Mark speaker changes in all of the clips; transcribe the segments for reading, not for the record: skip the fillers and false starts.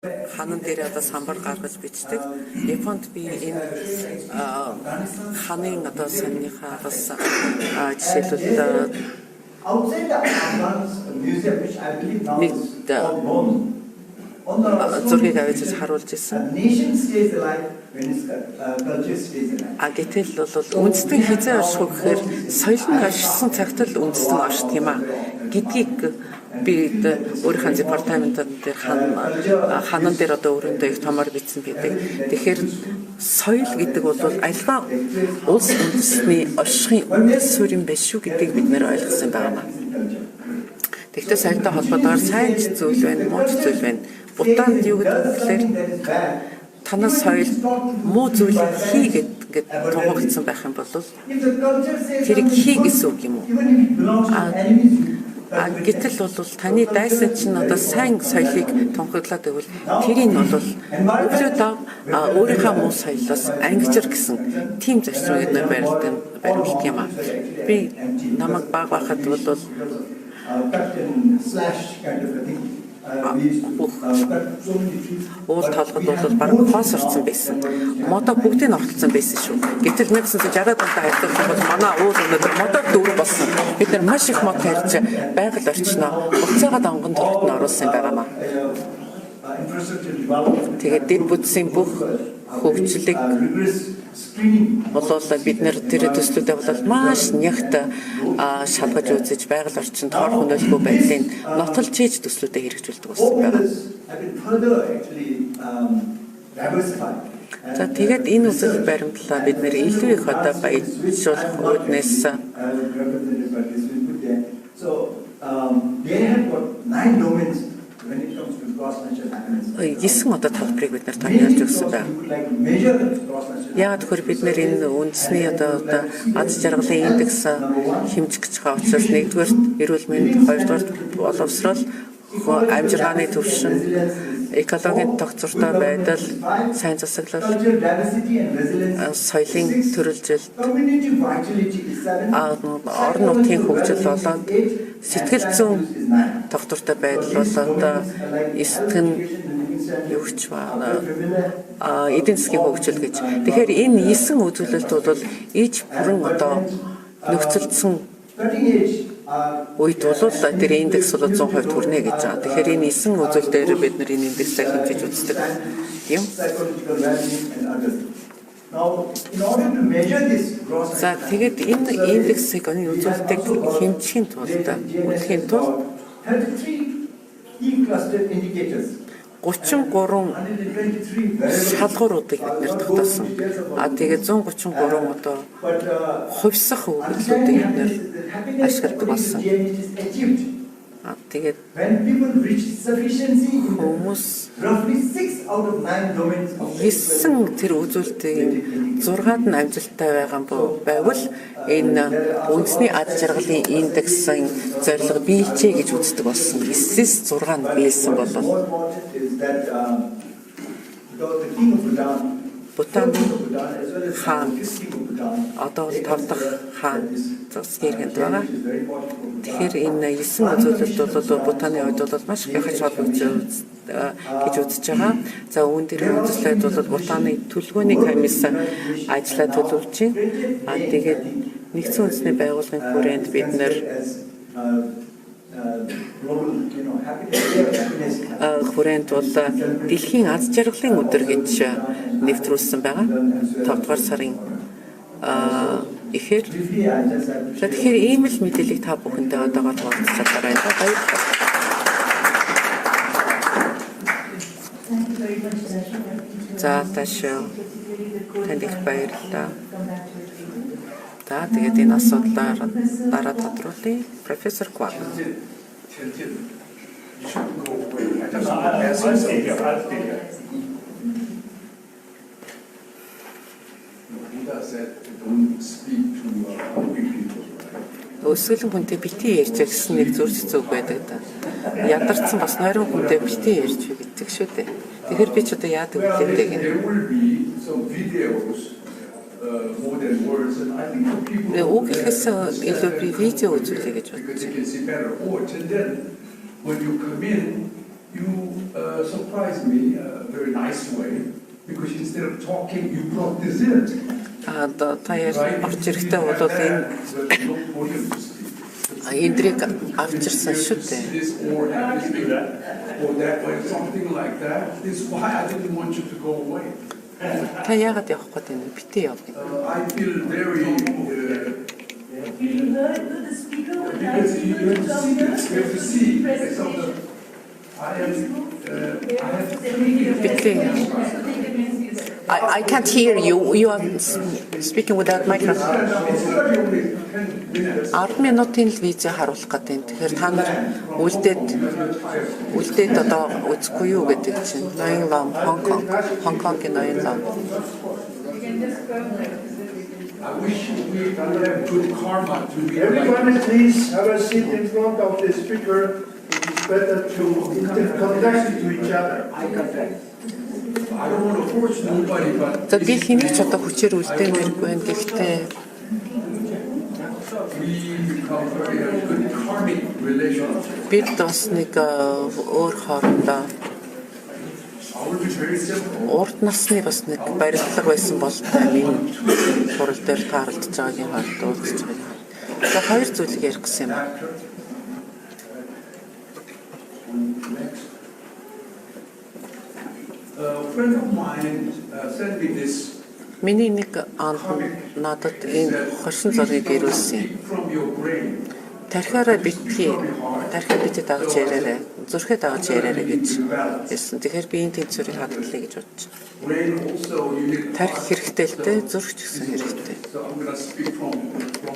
Speaker 1: Ханан дээр одоо самбар гаргаж бичдэг. Японд би энэ ханын одоо сонныхаа бас жишээлбэл
Speaker 2: outside the Afghan museum, which I believe now is
Speaker 1: Нэг
Speaker 2: known, on the
Speaker 1: зургийг авч харуулж ирсэн.
Speaker 2: nation stays alive when its culture stays alive.
Speaker 1: Гэтэл бол үндэстэн хизээ орших гэхээр соёл нь оршсон цагт л үндэстэн оршдог юм гэдгийг би өөрийнхөө департаментад дээр ханан дээр одоо өрөөндөө их томор бичсэн байдаг. Тэгэхээр соёл гэдэг бол альва улс үндэстний оршихын суурь юм биш шүү гэдгийг бид нэр ойлгосон байна. Тэгэхдээ соёлтой холбоотойгоор сайн зүйл байна, муу зүйл байна. Бутанд юу гэдэг вэ? Танай соёл муу зүйл хий гэдэг тунхагдсан байх юм бол тэрийг хий гэсэн үг юм уу? Гэтэл бол таны дайсан чинь одоо сайн соёлыг тунхаглаад байвал тэрийг нь бол өглөөдөө өөрийнхөө муу соёлоос ангижир гэсэн тийм зарчмыг нэр баримтдаг юм аа. Би намайг баг байхад бол уул толгод бол бараг хоос орсон байсан. Модо бүгдийг нь ортолцсон байсан шүү. Гэтэл 1960-аад онд хайрлах бол манай уул өнөөдөр модод дүүр болсон. Бид нар маш их мод хайрч байгаль орчноо уцаагаа донгон төрөлд нь оруулсан байгаамаа. Тэгээд дэд бүтсийн бүх хөгжлийг болол бид нэр тэр төслүүдээ бол маш нягт шалгаж үзэж байгаль орчинд хор хөнөөлгүй байдлын нотолж хийж төслүүдэд хэрэгжүүлдэг болсон байна. За тэгээд энэ үсэл баримтлаа бид нэр илүү их одоо баяжуулах үүднээс Есэн одоо талбарыг бид нар томьёолж өгсөн байна. Яг тэгэхээр бид нэр энэ үндэсний одоо аз жаргалын индекс хэмжих гэж байгаа учраас нэгдүгээр эрүүл мэнд, хоёрдугаар боловсрол, амжиргааны төвшин, экологийн тогтвортой байдал, сайн засаглал, соёлын төрөлжилт, орон нутгийн хөгжил болоод сэтгэл зүйн тогтвортой байдал болоод эсдгэн юуч байна эдийн засгийн хөгжил гэж. Тэгэхээр энэ 9 үзүүлэлт бол иж бүрэн одоо нөхцөлдсөн үед бол тэр индекс бол 100% хүрнэ гэж байгаа. Тэгэхээр энэ 9 үзүүлэлтээр бид нар энэ индексийг хэмжиж үздэг юм. За тэгээд энэ индексийг оны үзүүлэлтийг хэмжихийн тулд үнэхийн тулд 33 шалгууруудыг бид нэр тогтоосон. Тэгээд 133 одоо хувьсах өгүүлбэрүүдийг бид нэр ашигладаг болсон. Тэгээд хүмүүс 9 тэр үзүүлэлтийн 6-ад нь амжилттай байгаа байвал энэ үндэсний аз жаргалын индексийн зорилго биелжээ гэж үздэг болсон. 9-с 6 нь биелсэн болов. Бутан хаан одоо 5 дахь хаан засгийн иргэнд байгаа. Тэгэхээр энэ 9 үзүүлэлт бол Бутаны хувьд бол маш их хаж холбогдож гэж үзэж байгаа. За үүн дээр үзлээд бол Бутаны төлөвлөгөөний комисс ажиллаа төлөвлөж байна. Тэгээд нэгдсэн үндэсний байгууллагын хүрээнд бид нэр хүрээнд бол дэлхийн аз жаргалын өдөр гэж нэвтрүүлсэн байгаа. 5 дугаар сарын эхээр тэгэхээр ийм л мэдээллийг та бүхэндээ одоогоор хуваалцах байна. Баярлалаа. За ташаа танд их баярлалаа. За тэгээд энэ асуудлаар дараа тодруулъя. Профессор Квак. Өсгөлэн хүнтэй битгий ярьж гэсэн нэг зүрх зүг байдаг да. Ядарсан бас нойрон хүнтэй битгий ярьж гэдэг шүү дээ. Тэгэхээр би ч одоо яадаг үлээдэг юм. Үг гэхээс илүү би видео үзүүлэе гэж бодож байна.
Speaker 3: you surprised me a very nice way because instead of talking, you brought this in.
Speaker 1: Одоо та орж ирэхдээ бол
Speaker 3: There's no podium to speak.
Speaker 1: эндрийг авч ирсэн шүү дээ.
Speaker 3: This or everything or that way, something like that. This is why I didn't want you to go away.
Speaker 1: Та яагаад явах гээд байна? Битээ яв.
Speaker 3: I feel very
Speaker 4: You heard the speaker with
Speaker 3: because you have to see some of the I have
Speaker 1: Битээ. I can't hear you. You are speaking without microphone.
Speaker 3: it's going to be only 10 minutes.
Speaker 1: 10 минутын л визээ харуулах гэдэг. Тэгэхээр та нар үлдээд одоо үзэхгүй юу гэдэг чинь. Ноён лам Хонконгийн ноён лам.
Speaker 3: I wish we would have good karma to be like
Speaker 5: Everyone, please have a seat in front of the speaker. It is better to interconnect to each other.
Speaker 3: I don't want to force nobody, but
Speaker 1: За би хэнийг ч одоо хүчээр үлдээнэргүй байна. Гэхдээ
Speaker 3: we become very good karmic relationship.
Speaker 1: бид бас нэг өөр хоорондоо
Speaker 3: I will be very simple.
Speaker 1: урд насны бас нэг барилга байсан бол тань сурал дээр тааралдж байгаагийн хооронд уулзж байгаа. За хоёр зүйлийг ярих гэсэн юм.
Speaker 3: A friend of mine sent me this
Speaker 1: Миний нэг аав надад энэ хошин зургийг ирүүлсэн.
Speaker 3: from your brain.
Speaker 1: Тархиараа битгий. Тархиа битэд дагаж яраарэ. Зүрхээ дагаж яраарэ гэж хэлсэн. Тэгэхээр би энэ тэнцвэрийг хадгалъя гэж бодож.
Speaker 3: Brain also you need.
Speaker 1: Тархи хэрэгтэй л дээ, зүрх ч гэсэн хэрэгтэй.
Speaker 3: So I'm going to speak from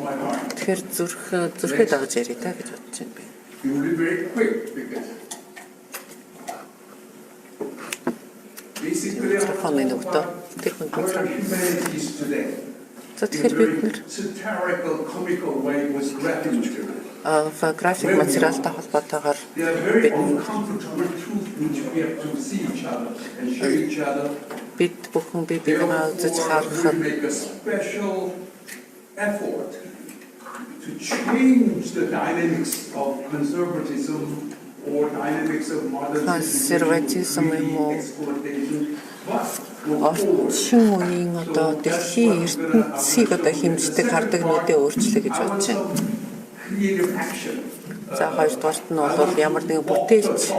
Speaker 3: my heart.
Speaker 1: Тэгэхээр зүрхээ дагаж ярий та гэж бодож байна би.
Speaker 3: You will be very quick because basically
Speaker 1: Телефоны нөгтөө тэр хүн
Speaker 3: our
Speaker 1: үзсэн.
Speaker 3: humanities today.
Speaker 1: За тэгэхээр бид нэр
Speaker 3: Satirical, comical way was gratitude.
Speaker 1: график материалтай холбоотойгоор
Speaker 3: They are very uncomfortable truth which we have to see each other and show each other.
Speaker 1: бид бүхэн бие биенээ үзэж
Speaker 3: We
Speaker 1: харахад
Speaker 3: make a special effort to change the dynamics of conservatism or dynamics of
Speaker 1: Conservatism юм уу?
Speaker 3: exploitation. But we'll forward.
Speaker 1: орчин үеийн одоо дэлхийн ертөнцийг одоо хэмждэг хардаг нүдээ өөрчлөе гэж бодож байна.
Speaker 3: Creative action.
Speaker 1: За хоёрдугаарт нь бол ямар нэгэн бүтээлч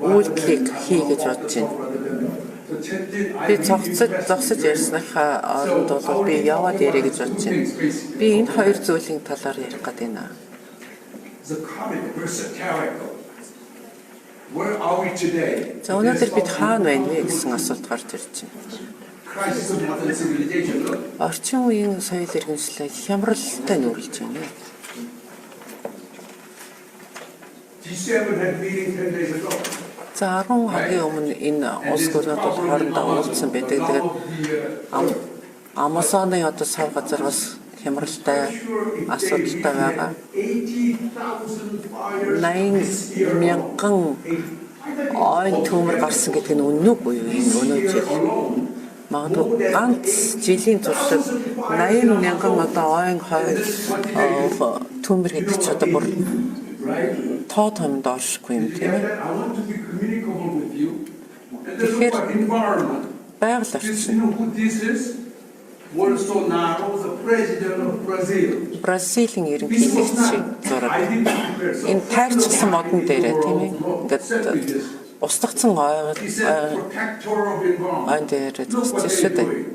Speaker 1: үйлдэлийг хий гэж бодож байна. Би зогсож ярьсныхаа оронд бол би яваад ярэ гэж бодож байна. Би энэ хоёр зүйлийн талаар ярих гэдэг юм.
Speaker 3: The comic versus satirical. Where are we today?
Speaker 1: За өнөөдөр бид хаана байна вэ гэсэн асуулт гарч ирж байна.
Speaker 3: Crisis of modern civilization. Look,
Speaker 1: Орчин үеийн соёл иргэншлэл хямралтай нүүрлж байна.
Speaker 3: G7 had meeting 10 days ago.
Speaker 1: За 10 хоногийн өмнө энэ улс гүрнүүд бол хоорондоо уулзсан байдаг. Тэгээд Амазоны одоо сав газар бас хямралтай асуудалтай байгаа. 80,000 мянган ойн төмөр гарсан гэдэг нь үнэн үгүй юу? Энэ өнөө жил. Магадгүй ганц жилийн туршид 80 мянган одоо ойн төмөр гэдэг ч одоо бүр тоо томд оршихгүй юм тийм ээ.
Speaker 3: I want to be communicable with you. And then
Speaker 1: Тэгэхээр
Speaker 3: look at environment.
Speaker 1: байгаль
Speaker 3: This, you
Speaker 1: орчин.
Speaker 3: know who this is? Bolsonaro, the president of Brazil.
Speaker 1: Бразилийн
Speaker 3: This was
Speaker 1: ерөнхийлөгчийн
Speaker 3: not.
Speaker 1: зураг.
Speaker 3: I didn't prepare something.
Speaker 1: Энэ тайрчсан модон дээрээ тийм ээ. Ингээд
Speaker 3: Sent me this.
Speaker 1: устгацсан
Speaker 3: He said protector of environment.
Speaker 1: ойн дээр
Speaker 3: Look
Speaker 1: зогсож
Speaker 3: what
Speaker 1: шүү
Speaker 3: they're
Speaker 1: дээ.
Speaker 3: doing.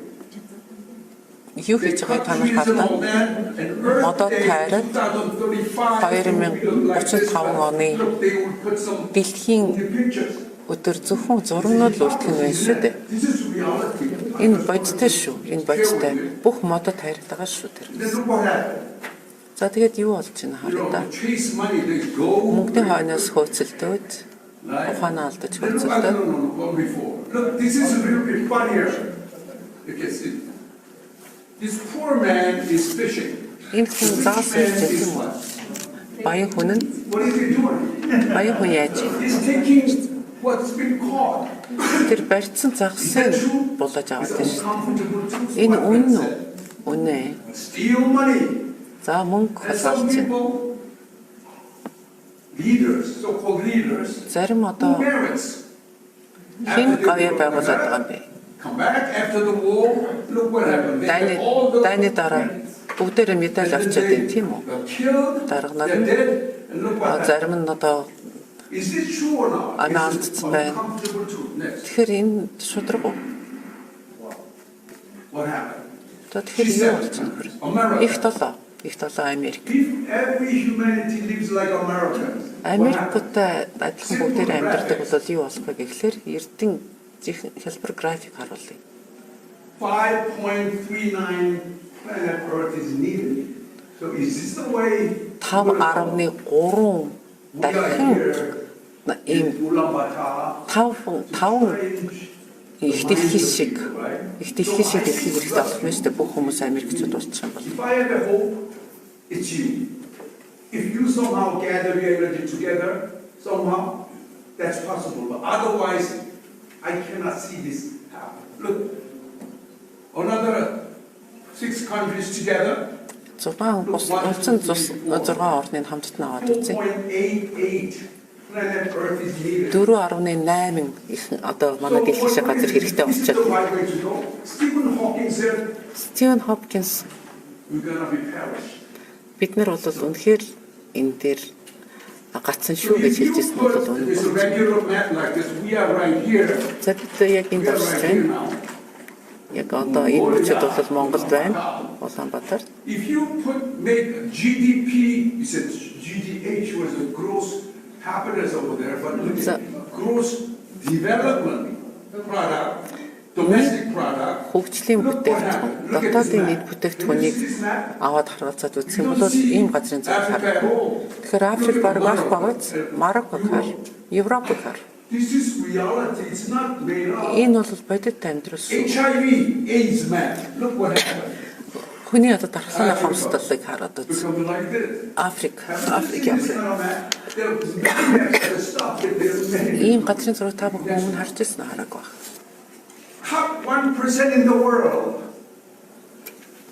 Speaker 1: Юу хийж байгааг та нар хардаа. Модод тайраад 2035 оны дэлхийн өдөр зөвхөн зургнууд л үлдэх нь байна шүү дээ. Энэ бодтой шүү. Энэ бодтой. Бүх модод тайраад байгаа шүү тэр. За тэгээд юу болж байна хараа. Мөнгөний хойноос хөөцөлдөөд ухаанаа алдаж хөөцөлдөөд
Speaker 3: Look, this is a little bit funnier. You can see. This poor man is fishing.
Speaker 1: энэ хүн заас ирж байгаа юм уу? Баян хүн нь
Speaker 3: What is he doing?
Speaker 1: баян хүн яаж вэ?
Speaker 3: He's taking what's been caught.
Speaker 1: Тэр барьцсан загсыг булаж аваад байна шүү.
Speaker 3: Uncomfortable truth.
Speaker 1: Энэ үнэн үү? Үнэ.
Speaker 3: Steal money.
Speaker 1: За мөнгө
Speaker 3: And some
Speaker 1: хасaalж байна.
Speaker 3: people, leaders, so-called leaders,
Speaker 1: Зарим
Speaker 3: who
Speaker 1: одоо
Speaker 3: merits.
Speaker 1: хэн
Speaker 3: After they
Speaker 1: гавья
Speaker 3: go
Speaker 1: байгуулад
Speaker 3: back,
Speaker 1: байгаа юм бэ?
Speaker 3: come back after the war, look what happened. They had all the
Speaker 1: Дайны дараа бүгдээрээ медаль авчиад байна тийм үү?
Speaker 3: they're killed,
Speaker 1: Дарганаар
Speaker 3: they're
Speaker 1: нь
Speaker 3: dead, and look what happened.
Speaker 1: зарим нь одоо
Speaker 3: Is this true or not?
Speaker 1: Амиа
Speaker 3: Is it
Speaker 1: алдсан байна.
Speaker 3: uncomfortable truth? Next,
Speaker 1: тэгэхээр энэ шудраг уу?
Speaker 3: what happened?
Speaker 1: Одоо тэгэхээр юу болсон нөхөр? Их толоо Америк.
Speaker 3: If every humanity lives like Americans, what happened?
Speaker 1: Америктэй адилхан бүгдээрээ амьдардаг бол юу болох вэ гэхлээр Эрдэнэ хэлбэр график харуулъя.
Speaker 3: 5.39 planet Earth is needed. So is this the way
Speaker 1: 5.3
Speaker 3: we are
Speaker 1: дахин
Speaker 3: here
Speaker 1: ийм
Speaker 3: in Ulaanbaatar?
Speaker 1: 5 их дэлхий шиг дэлхийг хэрэгтэй болох нь шүү дээ бүх хүмүүс Америкчууд болчих юм бол.
Speaker 3: If I have a hope, it's you. If you somehow gather your energy together, somehow, that's possible. But otherwise, I cannot see this happen. Look, another 6 countries together,
Speaker 1: 6 улсын 6 орныг хамтд нь аваад үзье.
Speaker 3: 4.88 planet Earth is needed.
Speaker 1: 4.8 их одоо манай дэлхийн шиг газар хэрэгтэй
Speaker 3: This is
Speaker 1: болчиход.
Speaker 3: the right way to go. Stephen Hawking said,
Speaker 1: Стивен Хопкинс
Speaker 3: we're gonna be perished.
Speaker 1: бид нар бол үнэхээр энэ дээр гацсан шүү гэж
Speaker 3: If you
Speaker 1: хэлжсэн бол
Speaker 3: put
Speaker 1: үнэн
Speaker 3: this
Speaker 1: бол.
Speaker 3: regular map like this, we are right here.
Speaker 1: За бид яг
Speaker 3: We
Speaker 1: энэ
Speaker 3: are
Speaker 1: болчихж
Speaker 3: right here
Speaker 1: байна.
Speaker 3: now.
Speaker 1: Яг одоо энэ хүчид бол Монголд байна. Улаанбаатар.
Speaker 3: If you make GDP, you said GDH was the gross happiness over there, but look at gross development product, domestic product.
Speaker 1: Хөгжлийн бүтээгдэхүүн, дотоодын нийт бүтээгдэхүүнийг аваад харгалзаад үзэх юм бол ийм газрын зам харагдана. Тэгэхээр Африк баг багц, Марокко хар, Европ хар.
Speaker 3: This is reality, it's not made up.
Speaker 1: Энэ бол бодит амьдрал шүү.
Speaker 3: HIV, AIDS man, look what happened.
Speaker 1: Хүний одоо дархлааны хомсдолыг хараад үз.
Speaker 3: Become like this.
Speaker 1: Африк
Speaker 3: This
Speaker 1: ямар
Speaker 3: is not a map. There's many extra stuff that there's many.
Speaker 1: ийм газрын зураг та бүхэн өмнө харж ирсэн хараг баг.
Speaker 3: Top 1% in the world.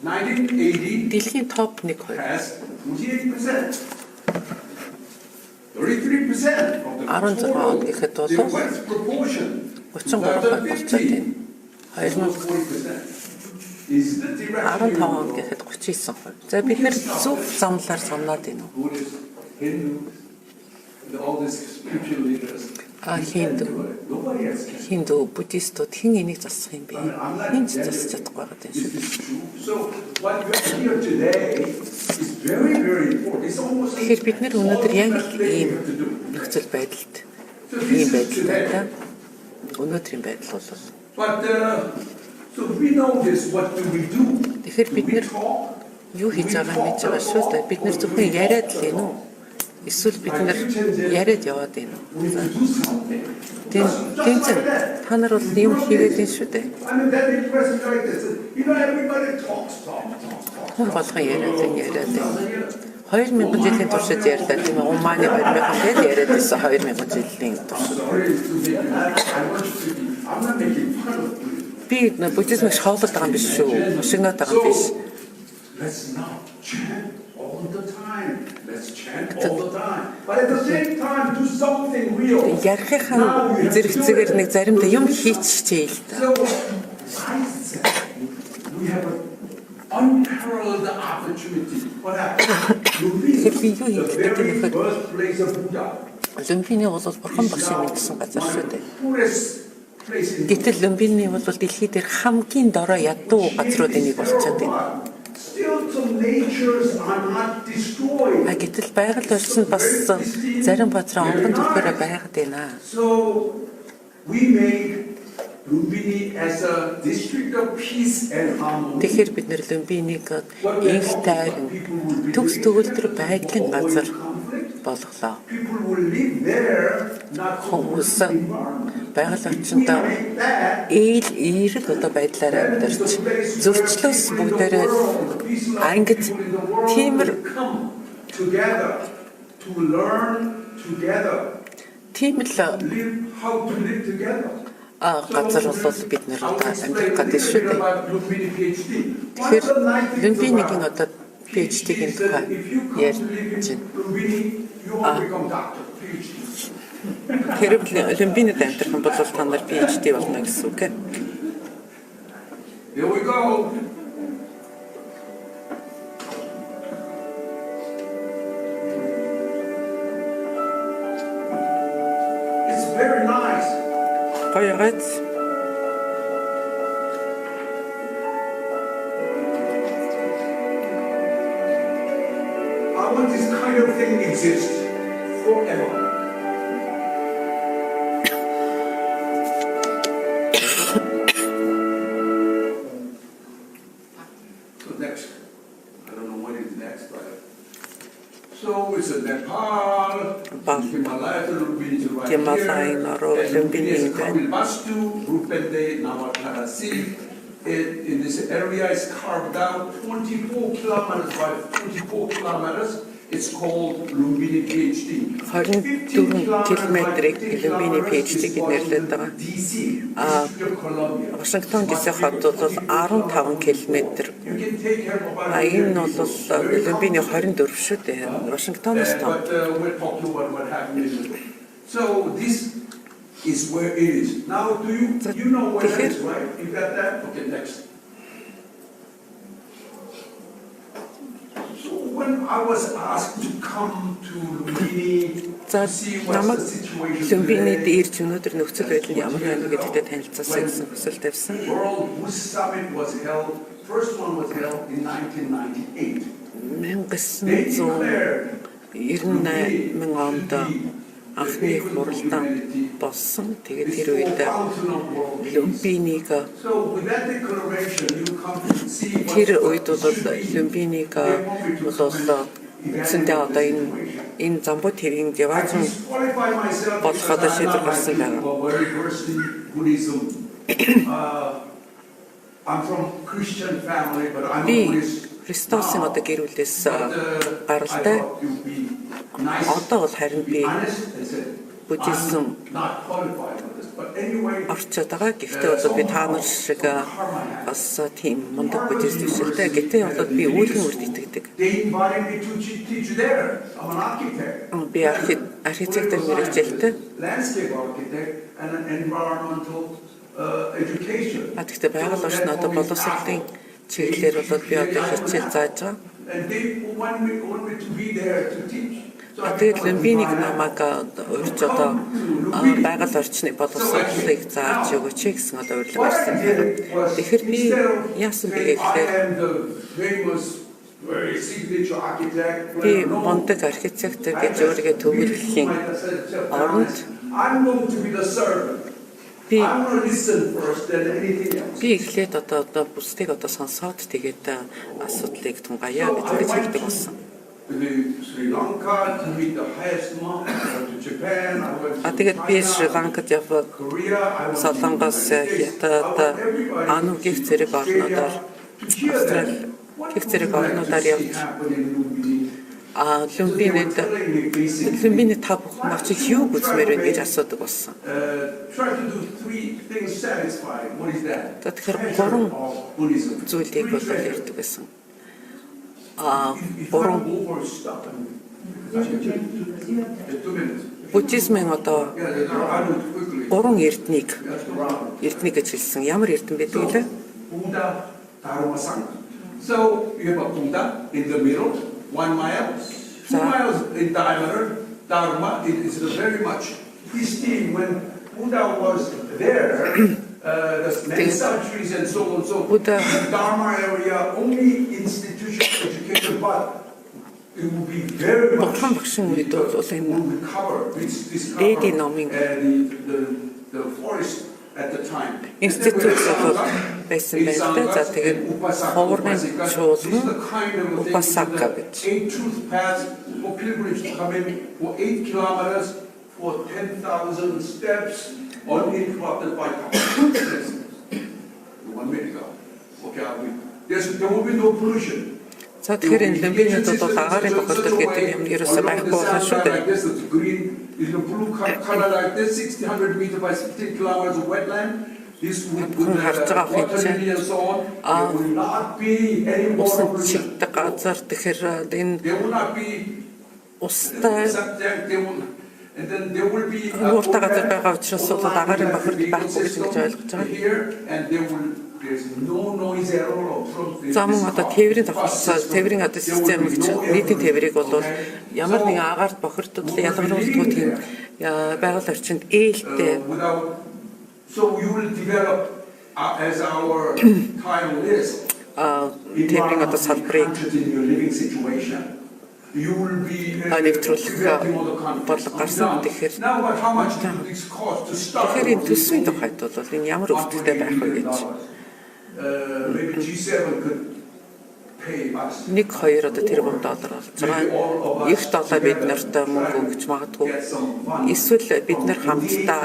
Speaker 3: 1980
Speaker 1: Дэлхийн топ 1-2
Speaker 3: has 28%. 33% of the
Speaker 1: 16
Speaker 3: total
Speaker 1: гэхэд бол
Speaker 3: wealth proportion.
Speaker 1: 33% болчиход байна.
Speaker 3: 40%. Is the direction
Speaker 1: 15 он гэхэд 39%. За бид нэр зөв замлаар санаад байна уу?
Speaker 3: Buddhists, Hindus, and all these spiritual leaders. Nobody else can.
Speaker 1: Хинду, буддистууд хэн энийг засах юм бэ? Хэн ч засаж чадахгүй байгаа юм
Speaker 3: This
Speaker 1: шүү.
Speaker 3: is true. So what we are here today is very, very important. It's almost like
Speaker 1: Тэгэхээр бид нэр өнөөдөр яг
Speaker 3: all that we
Speaker 1: ийм
Speaker 3: have to do.
Speaker 1: нөхцөл байдалд
Speaker 3: So
Speaker 1: ийм
Speaker 3: this is
Speaker 1: байдал
Speaker 3: today.
Speaker 1: байна. Өнөөдрийн байдал бол
Speaker 3: But so we know this. What do we do?
Speaker 1: тэгэхээр бид
Speaker 3: We
Speaker 1: нэр
Speaker 3: talk.
Speaker 1: юу хийж байгааг мэдж байгаа шүү дээ. Бид нэр зөвхөн яриад л юм уу? Эсвэл бид нэр яриад яваад байна уу?
Speaker 3: We need to do something.
Speaker 1: Тэнцэн та нар бол юм хийгээд байна шүү дээ.
Speaker 3: I mean, that expression like this. You know, everybody talks.
Speaker 1: Хүн болгон яриад байна. 2000 жилийн туршид ярьлаа тийм үү? Уманы 2000 гээд яриад байсан 2000 жилийн туршид.
Speaker 3: Sorry to make you laugh. I want you to be. I'm not making fun of you.
Speaker 1: Би буддизмыг шоолоод байгаа юм биш шүү. Өшигнөөд байгаа юм биш.
Speaker 3: So let's not chant all the time. Let's chant all the time. But at the same time, do something real.
Speaker 1: Ярихынхаа зэрэгцээгээр нэг заримдаа юм хийчихжээ л та.
Speaker 3: So I said we have an unparalleled opportunity. What happened?
Speaker 1: Тэгэхээр би юу
Speaker 3: The
Speaker 1: хийх гэдэг
Speaker 3: very
Speaker 1: вэ?
Speaker 3: birthplace of Buddha.
Speaker 1: Люмбиний бол бурхан багшийн мэдсэн газар шүү дээ.
Speaker 3: Poorest place in
Speaker 1: Гэтэл Люмбиний бол дэлхий дээр хамгийн дорой ядуу газруудын нэг болчиход байна.
Speaker 3: Still some natures are not destroyed.
Speaker 1: Гэтэл байгаль орчин бас зарим газар онгон төвхөрөө байгаад байна.
Speaker 3: So we made Lumbini as a district of peace and harmony.
Speaker 1: Тэгэхээр бид нэр Люмбинийг инх тайван төгс төгөлдөр байдлын газар болголоо.
Speaker 3: People will live there, not
Speaker 1: Хүмүүс
Speaker 3: environment.
Speaker 1: байгаль орчиндөө эерэг одоо байдлаар амьдарч зөрчлөөс бүгдээрээ ангид тиймэр
Speaker 3: Together to learn together,
Speaker 1: тийм л
Speaker 3: live how to live together.
Speaker 1: газар бол бид нэр одоо амьдрах гэдэг шүү дээ.
Speaker 3: About Lumbini PhD.
Speaker 1: Тэгэхээр
Speaker 3: What's the nice thing
Speaker 1: Люмбинигийн
Speaker 3: about
Speaker 1: одоо PhD-гийн тухай
Speaker 3: if you come to live
Speaker 1: ярьж
Speaker 3: in
Speaker 1: байна.
Speaker 3: Lumbini, You want to become doctor, PhD.
Speaker 1: Хэрэг Люмбинид амьдрах юм бол та нар PhD болно гэсэн үг ээ.
Speaker 3: Here we go. It's very nice.
Speaker 1: Гоё гайц.
Speaker 3: I want this kind of thing exist forever. So next, I don't know what is next, but so it's a Nepal,
Speaker 1: Ba-
Speaker 3: Himalaya, Lumbini is right
Speaker 1: Himalaya,
Speaker 3: here,
Speaker 1: Naro,
Speaker 3: and
Speaker 1: Lumbini
Speaker 3: is
Speaker 1: is there.
Speaker 3: Kapil Vastu, Rupende, Navatarasi. In this area is carved out 24 kilometers by 24 kilometers. It's called Lumbini PhD.
Speaker 1: 24 километрийг Люмбини PhD гэж нэрлэдэг байгаа.
Speaker 3: DC,
Speaker 1: Ah.
Speaker 3: District of Columbia.
Speaker 1: Вашингтон DC хот бол 15 км.
Speaker 3: You can take care of about
Speaker 1: Энэ бол Люмбини 24 шүү дээ. Вашингтоноос том.
Speaker 3: But we'll talk to what happened in it. So this is where it is. Now, do you know where it is, right? You got that? Okay, next. So when I was asked to come to Lumbini
Speaker 1: За
Speaker 3: to see what's
Speaker 1: намайг
Speaker 3: the situation
Speaker 1: Люмбинид
Speaker 3: today,
Speaker 1: ирж өнөөдөр нөхцөл байдал нь ямар байна гэдэгт танилцуулсан гэсэн хүсэл тавьсан.
Speaker 3: World Bush Summit was held. First one was held in 1998.
Speaker 1: 1998 онд анхны хуралдаан болсон. Тэгээд тэр үед Люмбинийг
Speaker 3: So with that declaration, you come to see what's
Speaker 1: тэр үед бол Люмбинийг бол үндсэндээ одоо энэ замбуу тэрийн девазын
Speaker 3: disqualify myself
Speaker 1: Болгоход
Speaker 3: because
Speaker 1: шийдвэр
Speaker 3: I'm not
Speaker 1: гарсан
Speaker 3: like
Speaker 1: байгаа.
Speaker 3: you, very versed in Buddhism. I'm from Christian family, but I'm a
Speaker 1: Би
Speaker 3: Buddhist.
Speaker 1: Христосын одоо гэр бүлээс
Speaker 3: I
Speaker 1: гаралтай.
Speaker 3: thought you'd be nice,
Speaker 1: Одоо бол харин
Speaker 3: be
Speaker 1: би
Speaker 3: honest, and say,
Speaker 1: Buddhism
Speaker 3: I'm not qualified for this. But anyway,
Speaker 1: орчод байгаа. Гэхдээ бол би та нар шиг бас тийм мундаг буддист төсөлтэй. Гэтэ бол би өөрийн үрд итгэдэг.
Speaker 3: they invited me to teach there. I'm an architect.
Speaker 1: Би архитектор мэргэжилтэй.
Speaker 3: Landscape architect and an environmental education.
Speaker 1: Гэхдээ байгаль орчны одоо боловсролын чиглэлээр бол би одоо хичээл зааж байгаа.
Speaker 3: And they want me to be there to teach. So I
Speaker 1: Тэгээд Люмбинийг намайг урьж одоо байгаль орчны боловсролыг зааж өгөөч гэсэн одоо урилга барьсан. Тэгэхээр би яасан бэ гэхээр би мундаг архитектор гэж өөрийгөө төвлөрөхийн оронд би эхлээд одоо бүсдийг одоо сонсоод тэгээд асуудлыг тунгаая гэж хэлдэг болсон.
Speaker 3: Sri Lanka to meet the highest mountain, to Japan, I went to
Speaker 1: Тэгээд би Шри
Speaker 3: Thailand,
Speaker 1: Ланкад явбал
Speaker 3: Korea, I went to
Speaker 1: Солонгос, Хятад, Ану гих зэрэг орнуудаар Австрали гих зэрэг орнуудаар явж Люмбини та бүхэн очиж юу үзмээр вэ гэж асуудаг болсон.
Speaker 3: try to do three things satisfied. What is that?
Speaker 1: Тэгэхээр
Speaker 3: Treasure
Speaker 1: гурван
Speaker 3: of Buddhism.
Speaker 1: зүйлийг бол ярьдаг байсан.
Speaker 3: If you
Speaker 1: Гурван
Speaker 3: overstop and 2 minutes.
Speaker 1: буддизмын одоо
Speaker 3: Yeah, I'll do it quickly.
Speaker 1: гурван эрднийг
Speaker 3: That's the round.
Speaker 1: гэж хэлсэн. Ямар эрдэн байдаг вэ?
Speaker 3: Buddha, Dharma, Sangha. So you have a Buddha in the middle, 1 mile, 2 miles in diameter. Dharma is very much pristine. When Buddha was there, the many centuries and so on. So
Speaker 1: Buddha-
Speaker 3: the Dharma area only institutional education, but it will be very much.
Speaker 1: Бурхан багшин үед бол энэ
Speaker 3: will recover. This
Speaker 1: Lady Noming.
Speaker 3: the forest at the time.
Speaker 1: Институт бол байсан байдаг. За тэгээд ховрын чуулган Upasaka гэж.
Speaker 3: 8 truth paths for pilgrims to come in for 8 kilometers for 10,000 steps uninterrupted by computers. 1 minute ago. Okay, there will be no pollution.
Speaker 1: За тэгэхээр энэ Люмбинид бол агаарын бохирдол гэдэг юм ерөөсөө байхгүй болно шүү дээ.
Speaker 3: Like this, the green is the blue color like this, 600 meter by 16 kilometers of wetland. This with
Speaker 1: харж байгаа
Speaker 3: water
Speaker 1: хэвчээ.
Speaker 3: lily and so on. There will not be any more
Speaker 1: Усан
Speaker 3: pollution.
Speaker 1: чигдэг газар тэгэхээр энэ
Speaker 3: There will not be
Speaker 1: Устай
Speaker 3: And then there will be
Speaker 1: хууртай газар байгаа учраас бол агарын бохирдол байхгүй гэж ингэж ойлгож байгаа.
Speaker 3: here, and there's no noise at all from the
Speaker 1: За мөн одоо тээврийн тохиолдол, тээврийн одоо систем гэж нийтийн тээврийг бол ямар нэгэн агаарт бохирдол ялгаруулдаггүй тийм байгаль орчинд ээлтэй
Speaker 3: So you will develop as our title is.
Speaker 1: тээврийн одоо салбарыг
Speaker 3: In your living situation. You will be
Speaker 1: нэвтрүүлэх бодлого гарсан тэгэхээр
Speaker 3: Now, but how much do this cost to start?
Speaker 1: тэгэхээр энэ төсвийн тухайд бол энэ ямар өвдөлттэй байх вэ гэж
Speaker 3: Maybe G7 could pay us.
Speaker 1: 1-2 одоо тэрбум доллар болж байгаа. Их долоо бид нарт мөнгө өгч магадгүй. Эсвэл бид нар хамтдаа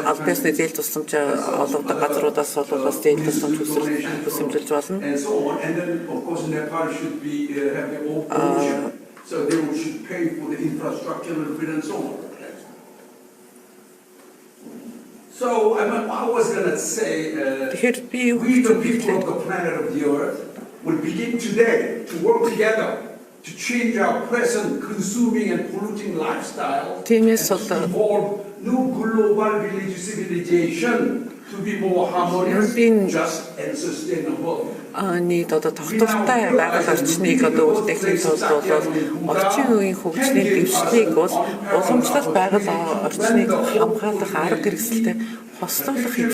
Speaker 1: аль биесны зээл тусламж олгодог газруудаас бас зээл тусламж хүсэмжилж болно.
Speaker 3: And so on. And then, of course, Nepal should be have their own ownership, so they should pay for the infrastructure a little bit and so on. So I was gonna say,
Speaker 1: Тэгэхээр би юу
Speaker 3: we
Speaker 1: гэж
Speaker 3: the people
Speaker 1: хэлээ.
Speaker 3: of the planet of the Earth will begin today to work together to change our present consuming and polluting lifestyle.
Speaker 1: Тиймээс
Speaker 3: and to evolve new global village civilization to be more harmonious, just and sustainable.
Speaker 1: Нийт одоо тогтвортой байгаль орчныг одоо үлдээхийн тулд бол орчин үеийн хөгжлийн дэвшлийг бол уламжлалт байгаль орчныг хамгаалах арга хэрэгсэлтэй хослуулах хэрэгтэй.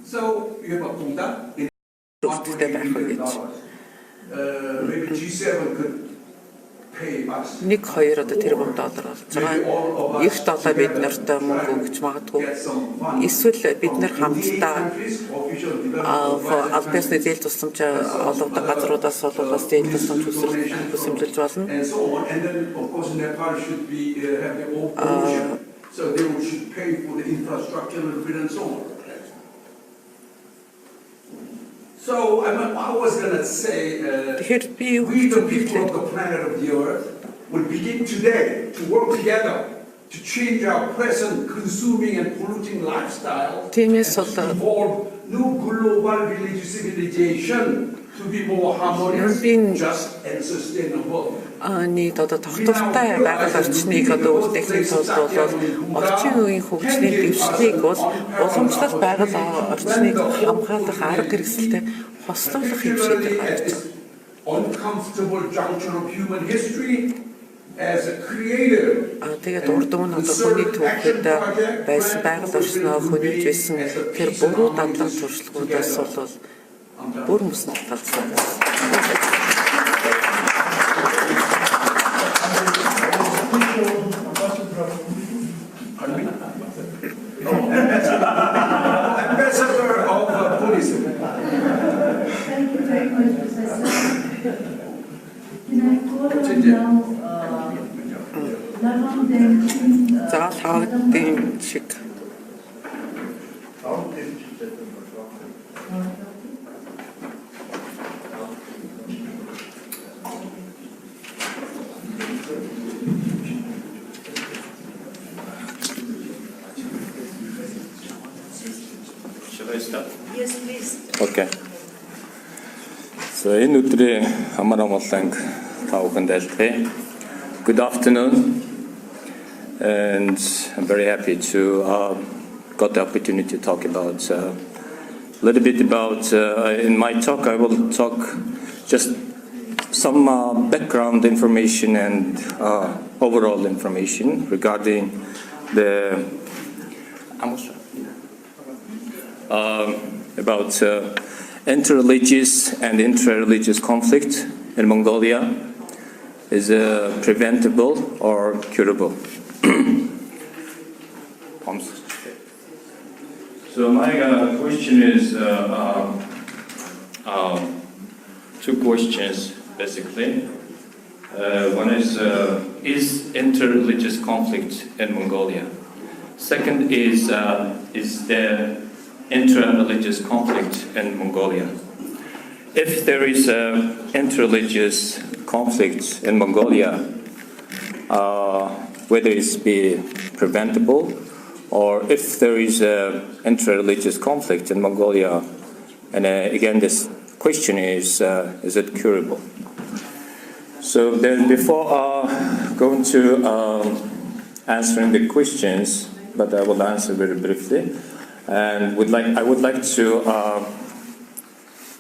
Speaker 3: So you have a punta in
Speaker 1: өвдөлттэй байх вэ гэж
Speaker 3: maybe G7 could pay us.
Speaker 1: 1-2 одоо тэрбум доллар болж байгаа. Их долоо бид нарт мөнгө өгч магадгүй. Эсвэл бид нар хамтдаа аль биесны зээл тусламж олгодог газруудаас бас зээл тусламж хүсэмжилж болно.
Speaker 3: And so on. And then, of course, Nepal should be have their own ownership, so they should pay for the infrastructure a little bit and so on. So I was gonna say,
Speaker 1: Тэгэхээр би юу
Speaker 3: we
Speaker 1: гэж
Speaker 3: the people
Speaker 1: хэлээ.
Speaker 3: of the planet of the Earth will begin today to work together to change our present consuming and polluting lifestyle.
Speaker 1: Тиймээс
Speaker 3: and to evolve new global village civilization to be more harmonious, just and sustainable.
Speaker 1: Нийт одоо тогтвортой байгаль орчныг одоо үлдээхийн тулд бол орчин үеийн хөгжлийн дэвшлийг бол уламжлалт байгаль орчныг хамгаалах арга хэрэгсэлтэй хослуулах хэрэгтэй гарч байна.
Speaker 3: Uncomfortable juncture of human history as a creator.
Speaker 1: Тэгээд урд өмнө одоо хүний түүхэд байсан байгаль орчноо хөнөөж байсан тэр буруу дадлаг туршлагуудаас бол бүр мөсөн талцсан.
Speaker 3: Ambassador of Buddhism.
Speaker 4: Thank you very much, Professor. Can I call on now, Lavang Demkin,
Speaker 1: За хаагтын шиг
Speaker 6: Should I start?
Speaker 4: Yes, please.
Speaker 6: Okay. So энэ өдрийн амар амгаланг та бүхэнд айлтгая. Good afternoon. And I'm very happy to got the opportunity to talk about a little bit about in my talk I will talk just some background information and overall information regarding the about interreligious and intra-religious conflict in Mongolia is preventable or curable. So my question is two questions basically. One is interreligious conflict in Mongolia? Second is there intra-religious conflict in Mongolia? If there is interreligious conflict in Mongolia, whether it's be preventable, or if there is intra-religious conflict in Mongolia, and again this question is it curable? So then before going to answering the questions, but I will answer very briefly, and I would like to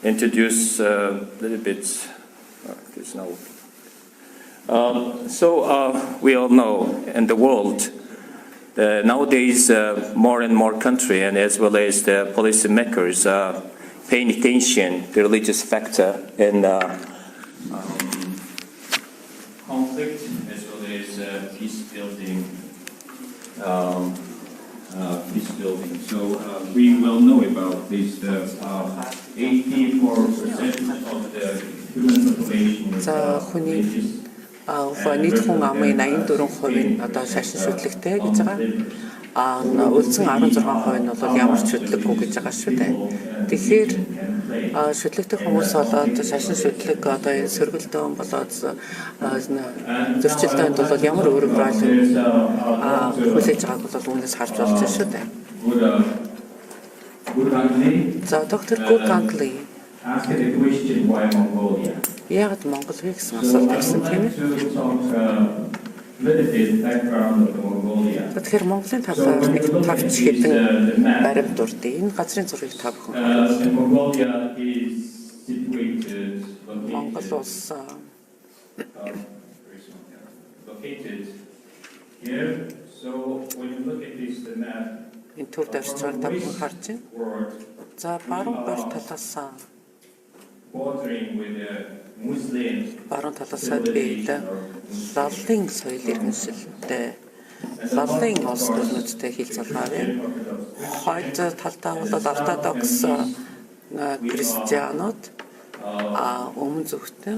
Speaker 6: introduce a little bit. There's no. We all know in the world nowadays more and more countries and as well as the policymakers are paying attention to the religious factor in conflict as well as peace building. So we well know about this. 84% of the human population is religious.
Speaker 1: нийт хүн амын 84% нь одоо шашин шүтлэгтэй гэж байгаа. Үлдсэн 16% нь бол ямар ч шүтлэггүй гэж байгаа шүү дээ. Тэгэхээр шүтлэгтэй хүмүүс болоод шашин шүтлэг одоо энэ сөргөлдөөн болоод зөрчилдөөнд бол ямар өөрөөр хүлээж байгааг бол үүнээс харж болж байна шүү дээ. За доктор Гурганкли
Speaker 6: asked the question why Mongolia.
Speaker 1: Яг Монгол гэсэн асуулт тавьсан тийм ээ. Тэгэхээр Монголын талаар нэг тавч хэдэн баримт дурдъя. Энэ газрын зургийг та бүхэн харах. Монгол улс энэ төр дөрчөөр та бүхэн харж байна. За баруун бор талаас баруун талаасаа бид лаллын соёл иргэншилтэй лаллын улс төрнүүдтэй хилцэлмээр хойд талдаа бол ортодокс христианууд өмнө зүгтээ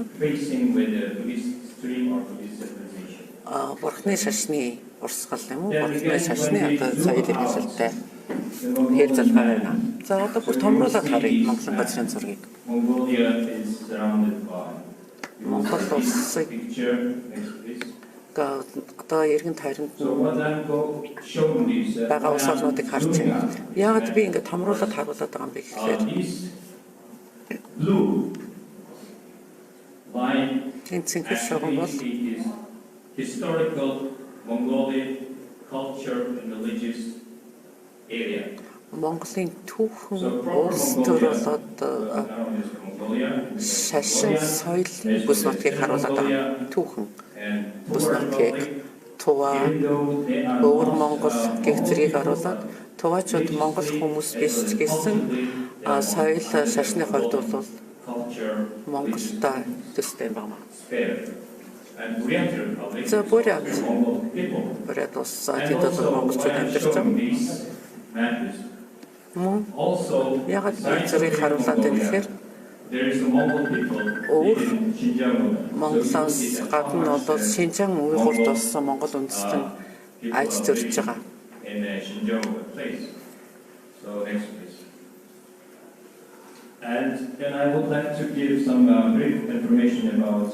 Speaker 1: бурхны шашны урсгал юм уу бурхны шашны одоо соёл иргэншилтэй хилцэлмээр байна. За одоо бүр томруулаад харъя Монголын газрын зургийг.
Speaker 6: Mongolia is surrounded by
Speaker 1: Монгол улсыг одоо эргэн тойронд байгаа улс орнуудыг харж байна. Яагаад би ингэ томруулаад харуулад байгаа юм бэ гэхээр энэ цэнхэр шугам бол
Speaker 6: historical Mongolian culture and religious area.
Speaker 1: Монголын түүхэн улс төр болоод шашин соёлын бүс нутгийг харуулдаг түүхэн бүс нутгийг Тува Өвөр Монгол гэх зэргийг харуулад Тувачууд Монгол хүмүүс биш ч гэсэн соёл шашны хувьд бол Монголтой төстэй байна. За Бурят улс тэд бол монголчууд амьдарч байгаа. Ягаад зэрэг харуулад байна гэхээр Монголоос гадна бол Шинжаан уйгурд болсон Монгол үндэстэн аж төрж байгаа.
Speaker 6: And then I would like to give some brief information about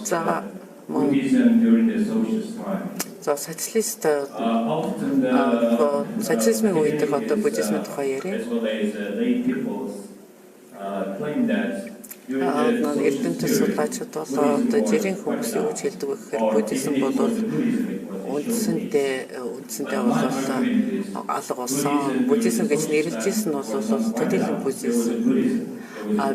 Speaker 6: Buddhism during the socialist time.
Speaker 1: За социалист социализмын үед одоо буддизмын тухай яриа. Эрдэмтэд судлаачид бол одоо жирийн хүмүүс юу гэж хэлдэг вэ гэхээр буддизм бол үндсэндээ бол алга болсон. Буддизм гэж нэрлэжсэн нь бол төдийлөн буддизм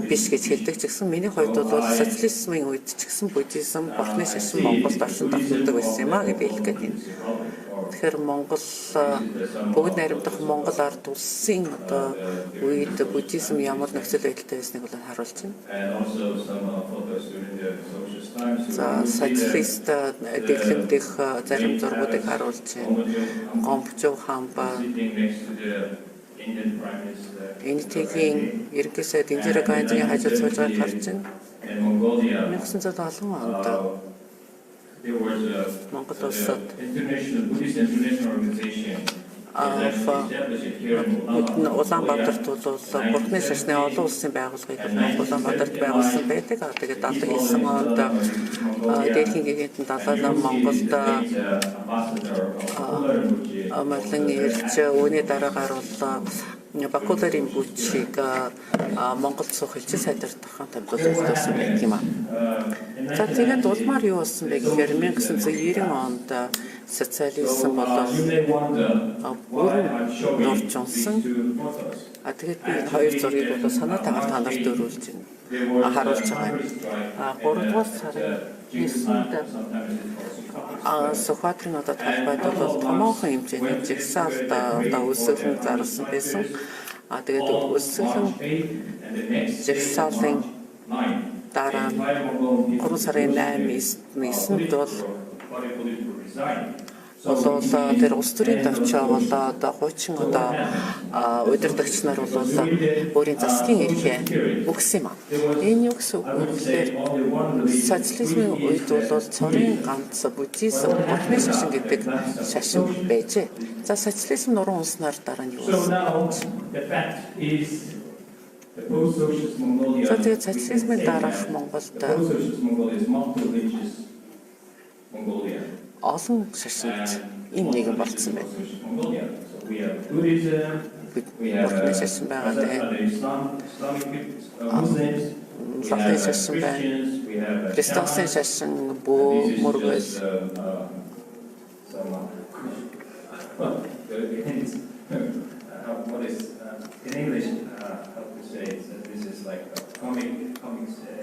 Speaker 1: биш гэж хэлдэг ч гэсэн миний хувьд бол социализмын үед ч гэсэн буддизм бурхны шашин Монголд оршин тогтдог байсан юм а гэж хэлэх гээд байна. Тэгэхээр Монгол бүгд найрамдах Монгол ард улсын одоо үед буддизм ямар нөхцөл байдалтай байсныг бол харуулж байна. За социалист дэглэмдэх зарим зургуудыг харуулж байна. Гомбчуу хаан ба
Speaker 6: Indian Prime Minister
Speaker 1: NT-ийн ерөнхий сайд Индира Ганжигийн хажууд сууж байгааг харж байна.
Speaker 6: in Mongolia.
Speaker 1: 1907 онд
Speaker 6: There was
Speaker 1: Монгол улсад
Speaker 6: Buddhist International Organization established here in
Speaker 1: Улаанбаатарт бол Бурхны шашны олон улсын байгууллагыг Улаанбаатарт байгуулсан байдаг. Тэгээд 79 онд Дельхийн гигантын Далай Лама Монголд амарлан ирж үүний дараагаар бол Бакуларын бүчийг Монголд суух элчин сайдаар дахин томилуулсан байдаг юм аа. За тэгээд улмаар юу болсон бэ гэхээр 1990 онд социализм болоод бүрэн норж унсан. Тэгээд би хоёр зургийг бол санаатайгаар та нарт өрүүлж байна. Харуулж байгаа. 3 дугаар сарын 9-нд Сүхбаатарын одоо талбайд бол томоохон хэмжээний жигсаалт одоо өсөлт зарласан байсан. Тэгээд өсөлт жигсаалын дараа 3 сарын 8-9-нд бол тэр улс төрийн төвчөө болоод хуучин одоо удирдагч нар бол өөрийн засгийн эрхээ өгсөн юм аа. Энэ юу гэсэн үг вэ гэхээр социализмын үед бол цорын ганц буддизм Бурхны шашин гэдэг шашин байжээ. За социализм нуруу унснаар дараа нь юу болсон? За тэгээд социализмын дараах Монголд олон шашинт ийм нэгэн болцсон байна. Бурхны шашин байгаа байна. Латин шашин байна. Христосын шашин бөө мөргөл.
Speaker 6: In English, how to say it, this is like comics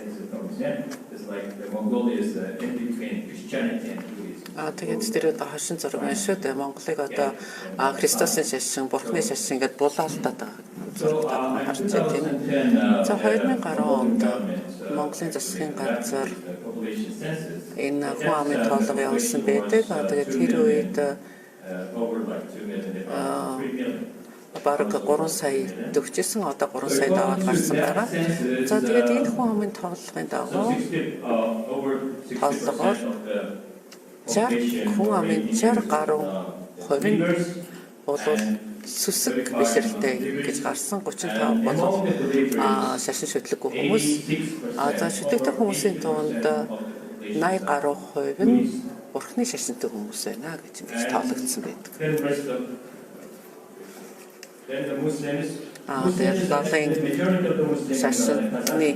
Speaker 6: is a comics, yeah? It's like the Mongolia is in between Christianity and Buddhism.
Speaker 1: Тэгээд тэр одоо хошин зураг байна шүү дээ. Монголыг одоо Христосын шашин, Бурхны шашин гэдээ булаалтаад байгаа. Харж байна тийм ээ. За 2010 онд Монголын засгийн газар энэ хүн амын тоолго явуулсан байдаг. Тэгээд тэр үед бараг 3 сая төгчсөн одоо 3 сая даваад гарсан байгаа. За тэгээд энэ хүн амын тоглолтын дагуу толгоор 60 хүн амын 60 гаруй хувь нь бол сүсэг бишрэлтэй гэж гарсан 35 бол шашин шүтлэггүй хүмүүс. За шүтлэгтэй хүмүүсийн дунд 80 гаруй хувь нь Бурхны шашинтай хүмүүс байна гэж тоологдсон байдаг. Тэгээд Далайн шашинны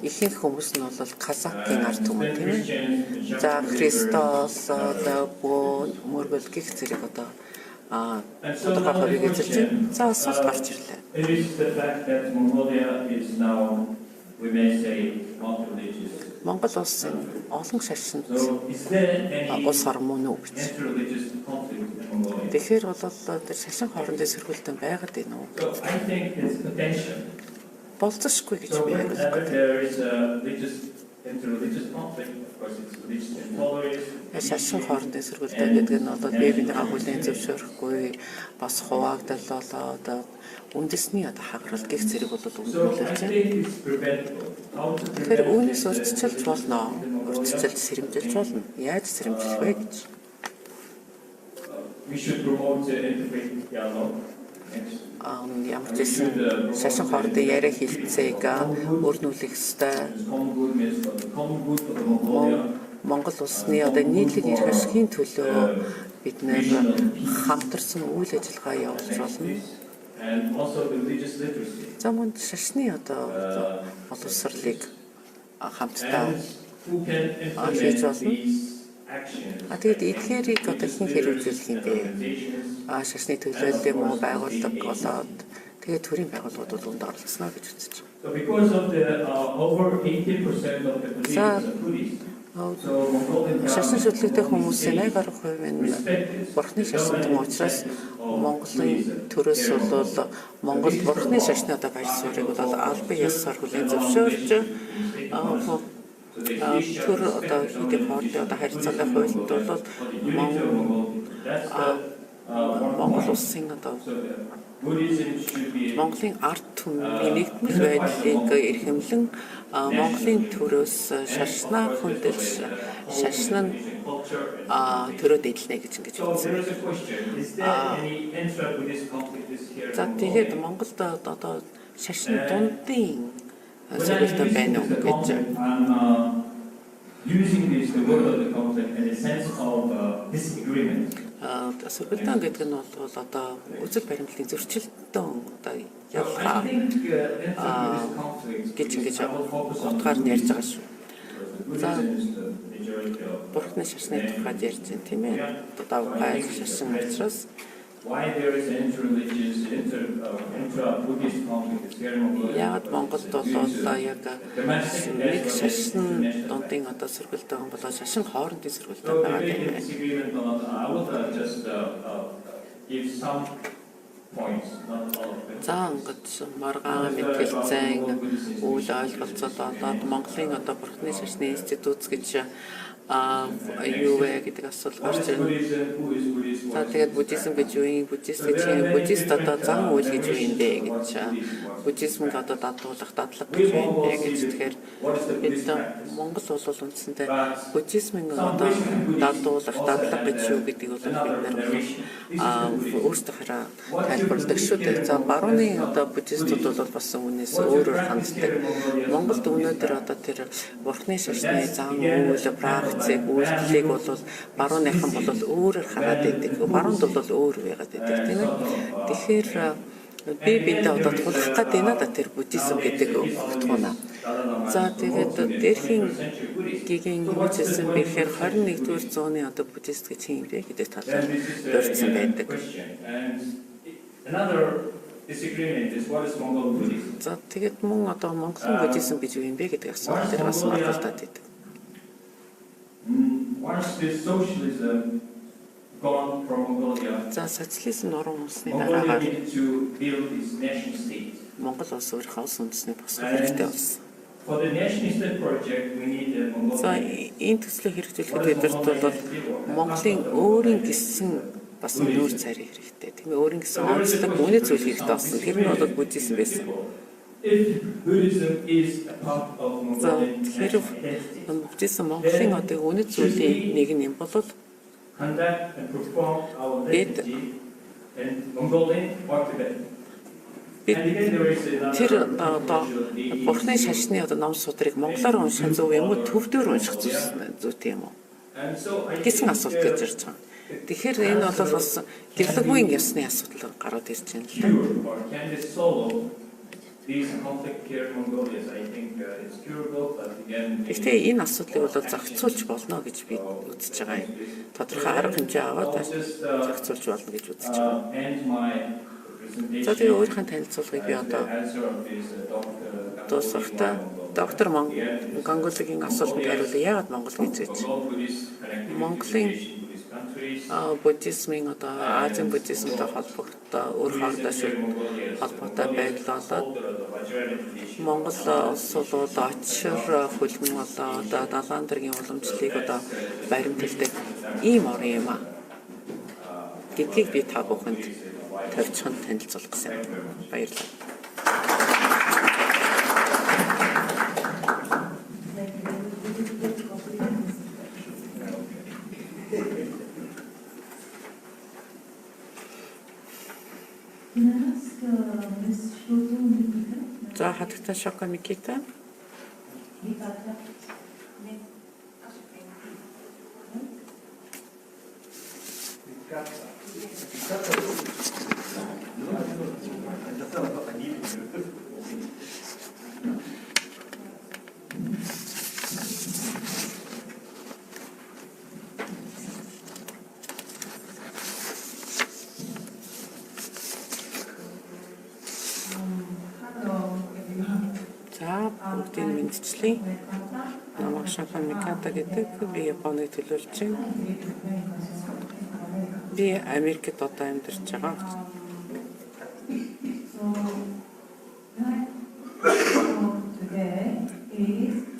Speaker 1: ихэнх хүмүүс нь бол казакийн ард түмэн тийм ээ. За Христос одоо мөргөл гих зэрэг одоо тодорхой хувийг эзэлж байна. За асуулт гарч ирлээ. Монгол улсын олон шашинт улс орн мөн үү гэж. Тэгэхээр бол тэр шашин хоорондын сэргээлтэн байгаад байна уу? Болцсохгүй гэж би шашин хоорондын сэргээлтэн гэдэг нь бол биеийн агуулгын зөвшөөрөхгүй бас хуваагдал болоод үндэсний хагарал гэх зэрэг бол өнгөлөж байна. Тэгэхээр үүнээс урьдчилж болно. Урьдчилж сэрэмжилж болно. Яаж сэрэмжлэх вэ гэж?
Speaker 6: We should promote integrated dialogue.
Speaker 1: Ямар ч гэсэн шашин хоорондын яриа хэлцээг өрнүүлэх ёстой. Монгол улсны одоо нийтлэг эрх ашигын төлөө бид нэр хамтарсан үйл ажиллагаа явуулж болно. За мөн шашны одоо боловсролыг хамтдаа хийж болно. Тэгээд эдгээрийг одоо хэн хэрэгжүүлэх юм бэ? Шашны төлөөлөл юм уу байгууллага болоод тэгээд төрийн байгууллагууд бол үүнд оролцсноо гэж үзэж байна.
Speaker 6: So because of the over 80% of the Buddhists
Speaker 1: шашин шүтлэгтэй хүмүүсийн 80 гаруй хувь нь Бурхны шашинтай учраас Монголын төрөөс бол Монгол Бурхны шашны одоо баяр суурийг бол албан ёсоор хүлээн зөвшөөрж төр одоо хийдэг хоорондын одоо харилцааны хуулинд бол Монгол улсын одоо
Speaker 6: So Buddhism should be
Speaker 1: Монголын ард түмний нэгдмэл байдлыг эрхэмлэн Монголын төрөөс шашнаа хөндлөж шашин нь
Speaker 6: culture.
Speaker 1: төрөөд эдлэнэ гэж ингэж
Speaker 6: So
Speaker 1: үзсэн.
Speaker 6: there is a question: is there any intra-Buddhist conflict this here?
Speaker 1: За тэгээд Монголд одоо шашин дундын зөвлөлтөй байна уу гэж
Speaker 6: I'm using this the word of the conflict in the sense of disagreement.
Speaker 1: Сөргөлтөн гэдэг нь бол одоо үзэл баримтлалын зөрчилтөн одоо
Speaker 6: I
Speaker 1: ялгаа
Speaker 6: think intra-Buddhist conflicts
Speaker 1: гэж ингэж
Speaker 6: will focus on
Speaker 1: утгаар нь ярьж байгаа шүү.
Speaker 6: Buddhism is the majority of.
Speaker 1: Бурхны шашны тухайд ярьж байна тийм ээ. Одоо гай шашин учраас
Speaker 6: Why there is intra-religious, intra-Buddhist conflict is very Mongolian.
Speaker 1: яагаад Монголд бол одоо яг нэг шашин дундын одоо сөргөлтөн болоо шашин хоорондын сөргөлтөн
Speaker 6: So
Speaker 1: байгаа
Speaker 6: there
Speaker 1: юм
Speaker 6: may be
Speaker 1: байна.
Speaker 6: disagreement on. I will just give some points, not all of them.
Speaker 1: За ингэж маргаан мэтгэлцэн үйл ойлголцол болоод Монголын одоо Бурхны шашны институт гэж юу вэ гэдэг асуулт гарч ирнэ.
Speaker 6: Buddhism, who is Buddhist?
Speaker 1: За тэгээд буддизм гэж юу юм? Буддист гэж юм. Буддист одоо зан үйл гэж юу юм бэ гэж буддизмыг одоо дадуулах, дадлага гэж юу юм бэ гэж тэгэхээр бид Монгол бол үндсэндээ буддизмын одоо дадуулах, дадлага гэж юу гэдгийг бол бид өөрсдөө тайлбарладаг шүү дээ. За барууны одоо буддистууд бол бас үнээс өөрөөр ханддаг. Монголд өнөөдөр одоо тэр Бурхны шашны зан үйл, практик, үйлдэлийг бол барууныхан бол өөрөөр хараад байдаг. Баруунд бол өөр байгаад байдаг тийм ээ. Тэгэхээр би бидэд одоо тулах гэдэг нь одоо тэр буддизм гэдэг утгана. За тэгээд дээрхийн гигийн хэмжээсэн бэхээр 21-р зууны одоо буддист гэж юм бэ гэдэг талаар дурдсан байдаг.
Speaker 6: Another disagreement is what is Mongol Buddhism?
Speaker 1: За тэгээд мөн одоо Монголын буддизм гэж юу юм бэ гэдэг асуулт дээр бас маргалдаад байдаг.
Speaker 6: Once this socialism gone from Mongolia,
Speaker 1: За социализм нуруу улсны
Speaker 6: Mongolia
Speaker 1: дараагаар
Speaker 6: needed to build its nation state.
Speaker 1: Монгол улс өөрийнхөө улс үндэсний босгох хэрэгтэй болсон.
Speaker 6: For the nation state project, we need a
Speaker 1: За
Speaker 6: Mongolian.
Speaker 1: энэ төслийг хэрэгжүүлэхэд бидэрт бол Монголын өөрийн гэсэн бас нүүр царай хэрэгтэй. Тийм ээ өөрийн гэсэн онцлог үнэ зүйл хэрэгтэй болсон. Тэр нь бол буддизм байсан.
Speaker 6: If Buddhism is a part of
Speaker 1: За
Speaker 6: Mongolian
Speaker 1: тэгэхээр
Speaker 6: national identity,
Speaker 1: буддизм Монголын одоо үнэ зүйлийн нэг юм бол
Speaker 6: conduct and perform our
Speaker 1: It-
Speaker 6: identity in Mongolian or Tibetan.
Speaker 1: бид
Speaker 6: And again, there is
Speaker 1: тэр
Speaker 6: another
Speaker 1: одоо Бурхны шашны одоо ном судрыг монголоор унших зөв юм уу төвдөр унших зүйтэй юм уу
Speaker 6: And so I
Speaker 1: гэсэн
Speaker 6: think,
Speaker 1: асуулт гэж ирж байгаа. Тэгэхээр энэ бол бас гэрлэгүйн ёсны асуудал гараад ирж байна л да.
Speaker 6: cure or can this solve these conflict here in Mongolia? I think it's curable, but again,
Speaker 1: Гэхдээ энэ асуудлыг бол зохицуулж болно гэж би үзэж байгаа юм. Тодорхой арга хэмжээ аваад
Speaker 6: I'll just
Speaker 1: зохицуулж болно гэж үзэж байгаа.
Speaker 6: end my
Speaker 1: За
Speaker 6: presentation.
Speaker 1: тэгээ өөрийнхөө танилцуулгыг би одоо дуусгахдаа доктор Монголын асуултанд хариулъя. Яагаад Монгол гэж Монголын буддизмын одоо Азийн буддизмтай холбоотой өөр хоорондоо холбоотой байдал болоод Монгол улс бол очир хөлбөм болоод далайн дэргийн уламжлалыг одоо баримталдаг ийм орн юм а. Гэдгийг би та бүхэнд товчхон танилцуулах гэсэн юм. Баярлалаа.
Speaker 4: Can I ask Ms. Shoto Nikita?
Speaker 1: За хатагтай Шоко Микита. За бүгдийг мэдчихлээ. Намайг Шоко Миката гэдэг. Би Японыг төлөөлж байна. Би Америкт одоо амьдарч байгаа.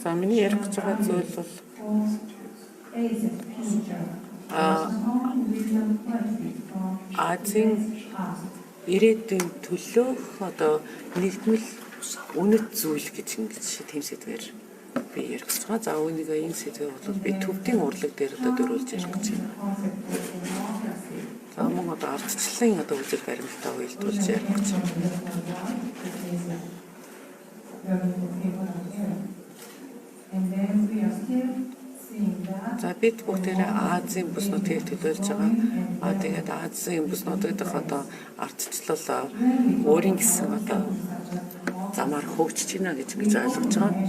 Speaker 1: За миний ярих гэж байгаа зүйл бол Азийн ирээдүйн төлөөх одоо нийгмэл үнэт зүйл гэж ингэж тийм сэдвээр би ярих гэж байгаа. За үүнийг энэ сэдвээ бол би төвдийн урлаг дээр одоо дөрүүлж ярих гэж байна. За мөн одоо ардчлалын одоо үзэл баримтаа уялдуулж ярих гэж байна. За бид бүгдээрээ Азийн бүс нутгийг төлөөлж байгаа. Тэгээд Азийн бүс нутгадх одоо ардчлал өөрийн гэсэн одоо замаар хөгжиж байна гэж ойлгож байгаа.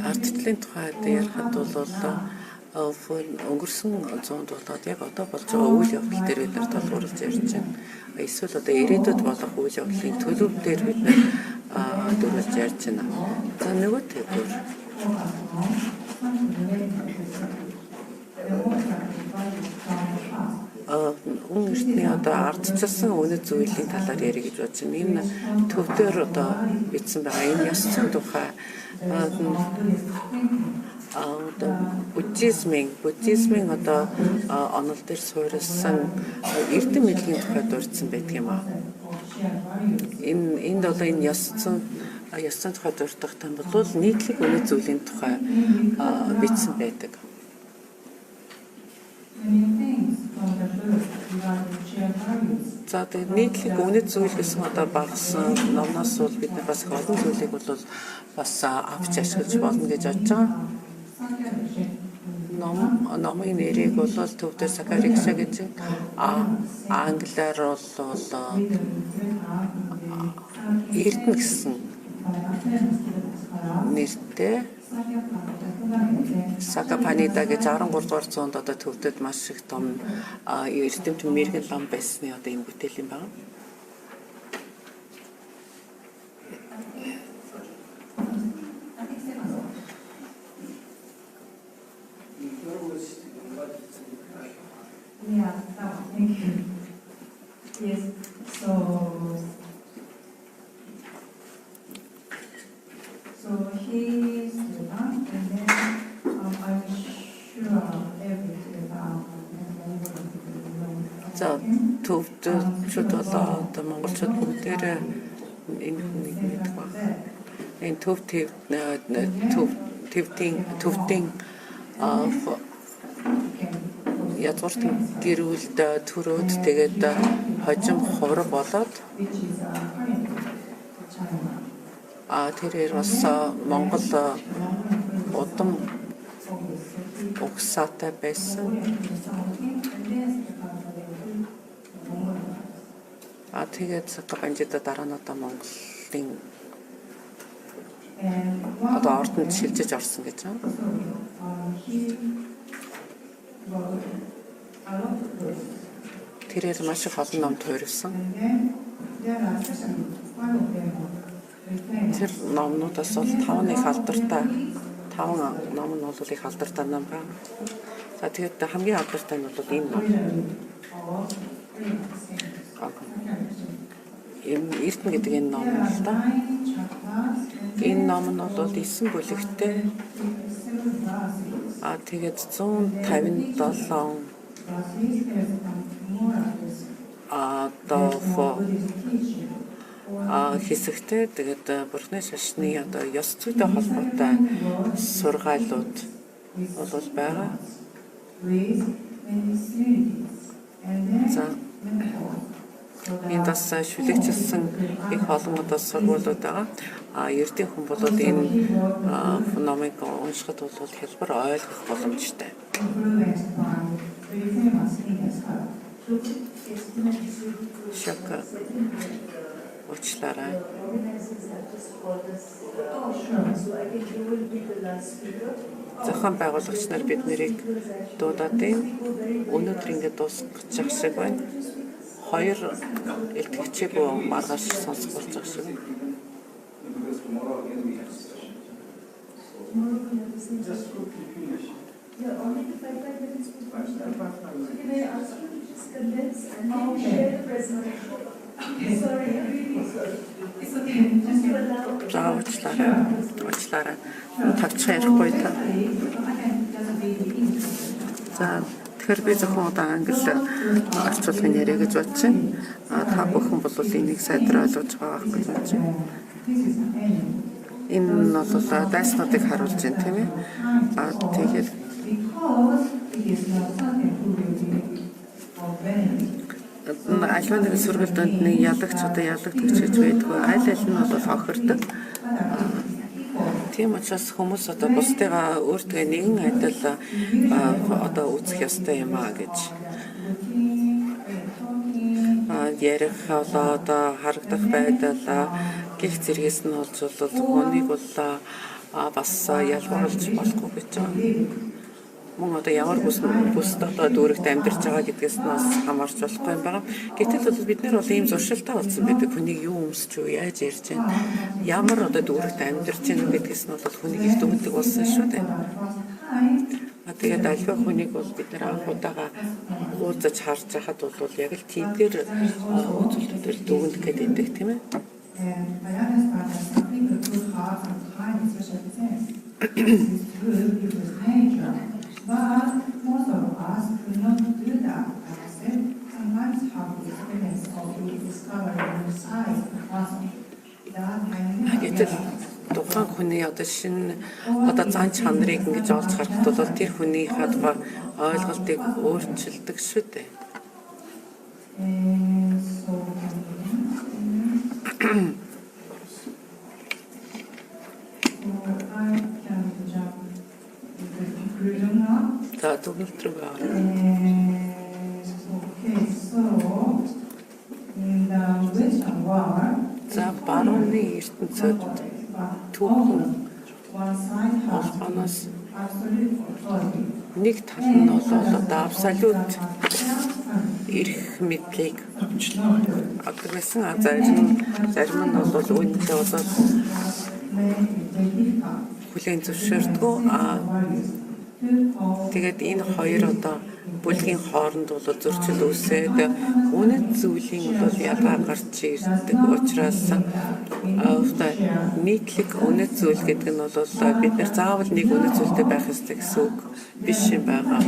Speaker 1: Ардчлалын тухайд ярихад бол өнгөрсөн 100-д болоод яг одоо болж байгаа үйл явдал дээр бид нар толгуурлаж ярьж байна. Эсвэл одоо ирээдүйд болох үйл явдлын төлөв дээр бид нар дөрвөлж ярьж байна. За нөгөө тэгвэр Үнэртний одоо ардчилсан үнэт зүйлийн талаар ярих гэж бодож байна. Энэ төвдөр одоо бичсэн байгаа. Энэ ёс зүйн тухай одоо буддизмын одоо онол дээр суурилсан эрдэм мэдлийн тухай дурдсан байдаг юм аа. Энд бол энэ ёс зүйн тухай дурдах юм бол нийтлэг үнэт зүйлийн тухай бичсэн байдаг. За тэгээд нийтлэг үнэт зүйл гэсэн одоо багсан номноос бол бид бас олон зүйлийг бол бас авч ашиглаж болно гэж бодож байгаа. Номын нэрийг бол төвдөр Сакарикса гэж англиар бол Эрдэнэ гэсэн нэртэй Сакапанида гэж 13 дугаар зуунд одоо төвдөд маш их том эрдэмт мэрэгэн лам байсны одоо энэ бүтээл юм байна.
Speaker 4: Yeah, thank you. Yes, so he's the one, and then I'm sure everything about
Speaker 1: За төвдөд одоо монголчууд бүгдээрээ энэ нэг мэддэг байна. Энэ төвдийн язгуурт гэрүүлд төрөөд тэгээд хожим хувраг болоод тэрээр бас Монгол удам угсаатай байсан. Тэгээд Сакапанжида дараа нь одоо Монголын одоо ордонд шилжиж орсон гэж байна. Тэрээр маш их олон ном туурсан. Тэр номнуудаас бол 5 их алдартай 5 ном нь бол их алдартай ном байна. За тэгээд хамгийн алдартай нь бол энэ ном. Эрдэнэ гэдэг энэ ном л да. Энэ ном нь бол 9 бүлэгтэй. Тэгээд 157 хэсэгтэй тэгээд Бурхны шашны одоо ёс зүйтэй холбоотой сургаалууд бол байгаа. За энэ бас шүлэгчилсэн их олон одоо сургуулиуд байгаа. Ердийн хүн бол энэ номыг уншихад бол хялбар ойлгох боломжтой. Шока уучлаарай. Зохион байгуулагч нар бид нэрийг дуудаад байна. Өнөөдөр ингээд дуусгах шиг байна. 2 илтгэгчийг маргааш сонсох болж байгаа шиг.
Speaker 4: Yeah, only the 5 minutes was finished. Can I ask you to just condense and maybe share the presentation? Sorry, I'm really sorry. It's okay. Just to allow.
Speaker 1: Уучлаарай. Тавчхан ярихгүй та. За Тэгэхээр би зөвхөн одоо англиар орчуулгын яриа гэж бодож байна. Та бүхэн бол энийг сайдаар ойлгож байгаа гэж бодож байна. Энэ нь бол дайснуудыг харуулж байна тийм ээ. Тэгээд альва нэг сургуульд нэг ялагч одоо ялагдагч гэж байдгүй. Аль аль нь бол хохирдог. Тийм учраас хүмүүс одоо бусдыгаа өөртөө нэгэн адил одоо үзэх ёстой юм аа гэж ярих одоо харагдах байдал гих зэрэгс нь болж бол хүнийг бол бас ялгуулж болохгүй гэж байна. Мөн одоо ямар бүст одоо дүүрэгт амьдарч байгаа гэдгээс нь бас хамаарч болохгүй юм байна. Гэтэл бол бид нар бол ийм зуршилтай болсон байдаг. Хүнийг юу өмсч юу яаж ярьж байна. Ямар одоо дүүрэгт амьдарч байна гэдгээс нь бол хүнийг их дүгндэг болсон шүү дээ. Тэгээд альва хүнийг бол бид нар анхудаага уулзаж харж байхад бол яг л тиймэр үзүүлэлтээр дүгнэх гэдэг тийм ээ.
Speaker 7: But most of us do not do that ourselves. Sometimes have the experience of discovering new sides of the person.
Speaker 1: Гэтэл тухайн хүний одоо шинэ одоо зан чанарыг ингэж олж харахад бол тэр хүний хадгаар ойлголтыг өөрчилдөг шүү дээ. За дүгнэлт рүү гоо. За барууны ертөнцид түүхэн олбоноос нэг тал нь бол одоо абсолют эрх мэдлийг авдаг байсан. Зарим нь бол үүнтэй болоод хүлээн зөвшөөрдөг. Тэгээд энэ хоёр одоо бүлгийн хооронд бол зөрчил үүсээд үнэт зүйлийн бол ялгаа гарч ирдэг учраас нийтлэг үнэт зүйл гэдэг нь бол бид нар заавал нэг үнэт зүйлтэй байх ёстой гэсэн үг биш юм байгаа.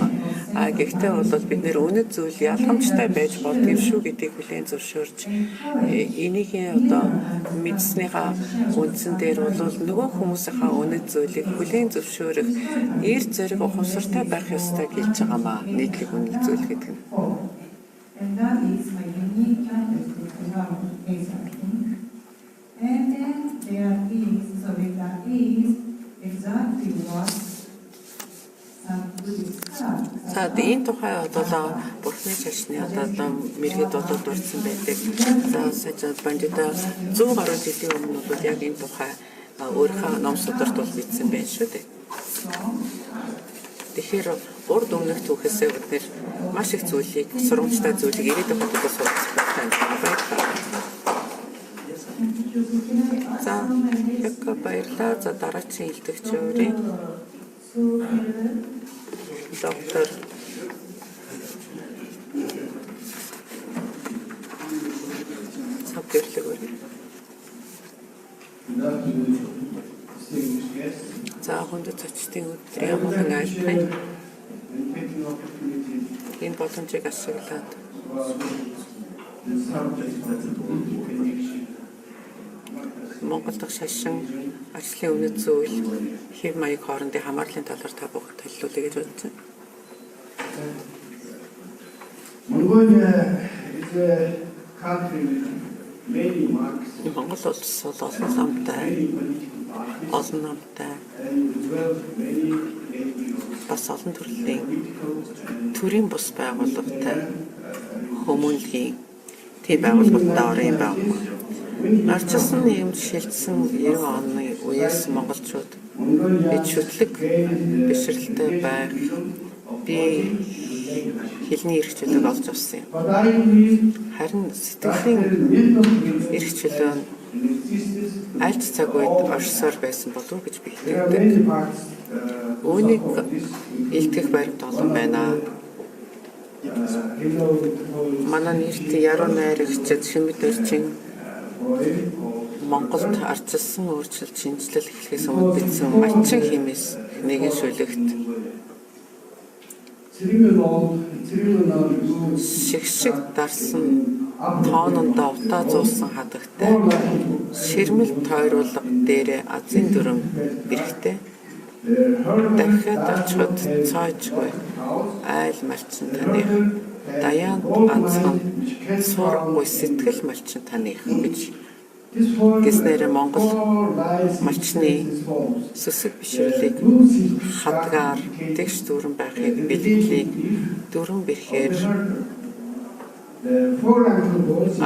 Speaker 1: Гэхдээ бол бид нэр үнэт зүйл ялгамжтай байж болдго юм шүү гэдгийг хүлээн зөвшөөрч энийг одоо мэдснийхаа үндсэн дээр бол нөгөө хүмүүсийнхаа үнэт зүйлийг хүлээн зөвшөөрөх эрт зэрэг ухамсартай байх ёстой гэж байгаамаа нийтлэг үнэт зүйл гэдэг нь.
Speaker 7: And that is a unique characteristic of our case, I think. And then there is, so if that is exactly what
Speaker 1: За энэ тухай одоо бурхны шашны одоо мэргэд одоо дурдсан байдаг. За сая бандида 100 гаруй жилийн өмнө бол яг энэ тухай өөрийнхөө ном сударт бол бичсэн байх шүү дээ. Тэгэхээр урд өмнөх түүхээсээ бид нэр маш их зүйлийг сурамжтай зүйлийг ирээдүйн хотод сурах байна. За яг баярлалаа. За дараагийн хэлдэгч өөрийн доктор Сабдэрлэг. За хүнд зочдын өдрийн амгалан айлтгая. Энэ боломжийг ашиглаад Монгол дахь шашин ажлын үнэт зүйл хэв маяг хоорондын хамаарлын талаар та бүхэн танилцуулъя гэж бодож байна.
Speaker 5: Mongolia is a country with many marks.
Speaker 1: Монгол улс бол олон намтай, олон намтай, бас олон төрлийн төрийн бус байгууллагатай хүмүүнлэгийн тийм байгууллагатай орон юм байна. Арчилсан нэм шилжсэн 90 оны үеэс монголчууд ичүтлэг бишрэлтэй байх би хэлний эрхчлөлийг олж авсан юм. Харин сэтгэлийн эрхчлөө нь аль ч цаг үед оршсоор байсан болов уу гэж би хэлдэг. Үүнийг илтгэх баримт олон байна. Манай нэрт яруу найрагчид Шимэд Өрчин Монголд арчилсан өөрчлөлт шинжилэл эхлэхээс өмнө бичсэн Мачин хэмээс нэгэн шүлэгт Шигшиг дарсан тоонондоо утаа зуусан хадагтай ширмэл тойруулга дээрээ азийн дүрм бэрхтэй дахиад очиход цаажгүй айл малчин таних даяанд ганцхан сургуй сэтгэл малчин таних гэж гиснээр Монгол малчны сүсэг бишрлийг хадгаар тэгш дүрм байхыг бэлгэлийг дүрм бэрхээр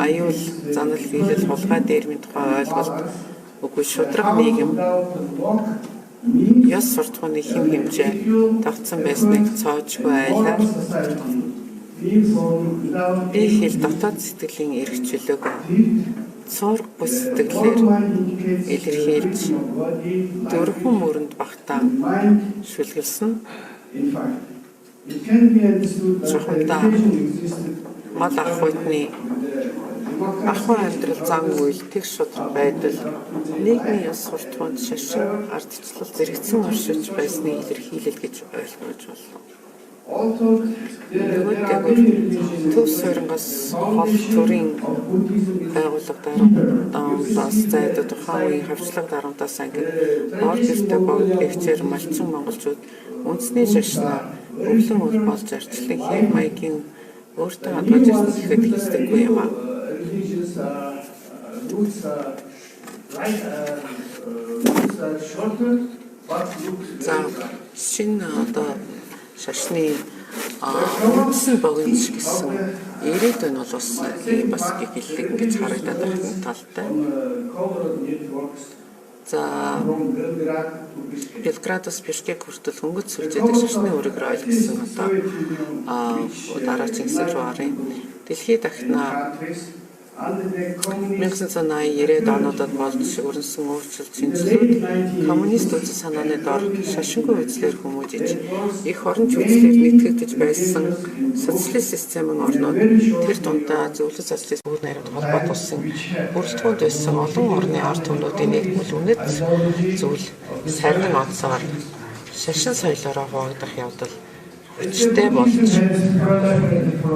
Speaker 1: аюул занал хийлэл хулгай дээрмийн тухай ойлголт үгүй шудраг нийгэм яс суртахууны хэм хэмжээ тогтсон байсныг цоожгүй айлаар би хэл дотоод сэтгэлийн эрх чөлөөг цорг бус сэтгэлээр илэрхийлж дөрвөн мөрөнд багтаа шүлгэлсэн чухамдаа мал ахуйны ахуй амьдрал зан үйл тэг шудраг байдал нийгмийн яс суртахуунд шашин ардчлал зэрэгцэн оршиж байсныг илэрхийлэл гэж ойлгож болно. Төв суурьнгаас хол төрийн байгууллага дарамтаас зайдад тухайн үеийн хавчлаг дарамтаас ангид ор гэртэй богд бэхжээр малчин монголчууд үндэсний шашнаа өвлөн уул болж арчлан хэв маягийн өөртөө хадгалж ирсэн гэхэд хийсдэггүй юм аа. За шинэ одоо шашны үндсэн богино гэсэн ирээдүйн бол бас гихэллэг ингэж харагдаад байна талтай. За Белградаас Бишкек хүртэл хөнгөц сүлжээдэг шашны үүрэг рүү ойлгосон одоо дараагийн хэсэг рүү оръё. Дэлхийд дахинаа 1980-90-ад онуудад болж өрнсөн өөрчлөлт шинжилүүд коммунист үзэл санааны дор шашингүй үзлээр хүмүүжиж их оронч үзлээр нийтгэгдэж байсан социалист системийн орнууд тэр дундаа зөвлөлт социалист бүр найрамд холбоот улсын бүрэлдэхүүнд байсан олон орны ард түмнүүдийн нэгдмэл үнэт зүйл сарнын онцоор шашин соёлоороо хуваагдах явдал хүчтэй болж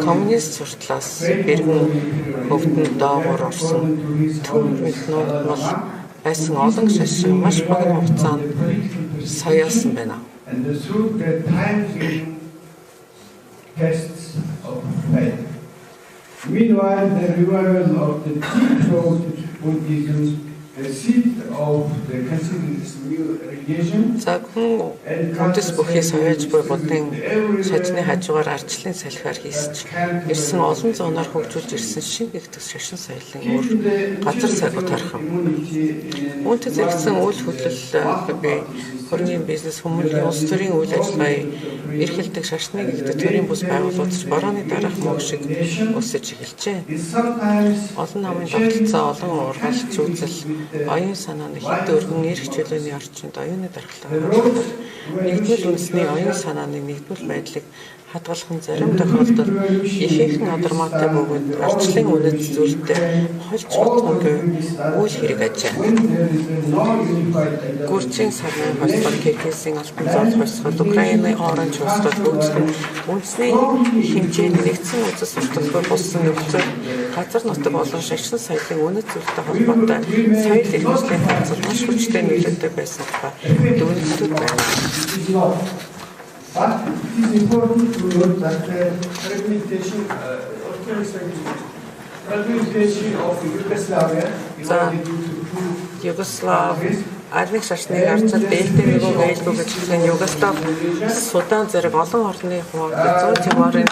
Speaker 1: коммунист суртлаас бэргэн хөвдөн доогуур орсон төв нутмал байсан олон шашин маш богино хугацаанд соёолсон байна.
Speaker 5: Meanwhile, the revival of the deep-throated Buddhism, the seat of the considered new religion.
Speaker 1: За хүндэс бүхий соёож буй будын шашны хажуугаар арчлын салхиар хийсч ирсэн олон зуунаар хөгжүүлж ирсэн шинэ гэгдэх шашин соёлын өөр газар сайгүй тархам. Үүнтэй зэрэгцэн үйл хөдлөл бий хөрөнгөний бизнес хүмүүлийн улс төрийн үйл ажиллагаа эрхэлдэг шашны гэгдэх төрийн бүс байгууллагууд борооны дараах мөг шиг өсөж эхэлжээ. Олон намын тогтолцоо олон ургалч үзэл оюун санааны хэд өргөн эрх чөлөөний орчинд оюуны дархлаа нэгдмэл үндэсний оюун санааны нэгдмэл байдлыг хадгалах зарим тохиолдолд ихээхэн адармаатай бөгөөд арчлын үнэт зүйлтэй хольж бодгонгүй үйл хэрэг ажээ. Гүрчийн сарны хосгол Киргизийн алтан зоол хосгол Украины оранж хосгол хөгжсөн үндэсний хэмжээний нэгдсэн үзэл сурталчилгаа болсон нөхцөл газар нутаг болон шашин соёлын үнэт зүйлтэй холбоотой соёл эрхлэлийн процесс маш хүчтэй нөлөөтэй байсан тухай дүгнэлтүүд байна.
Speaker 5: But it is important to note that the fragmentation of Yugoslavia
Speaker 1: Югослав армийн шашныг арчаад дээлтэй нэгэн ээлгүй гэж хэлсэн Югослав Судан зэрэг олон орны хуваагдсан 100 тиморын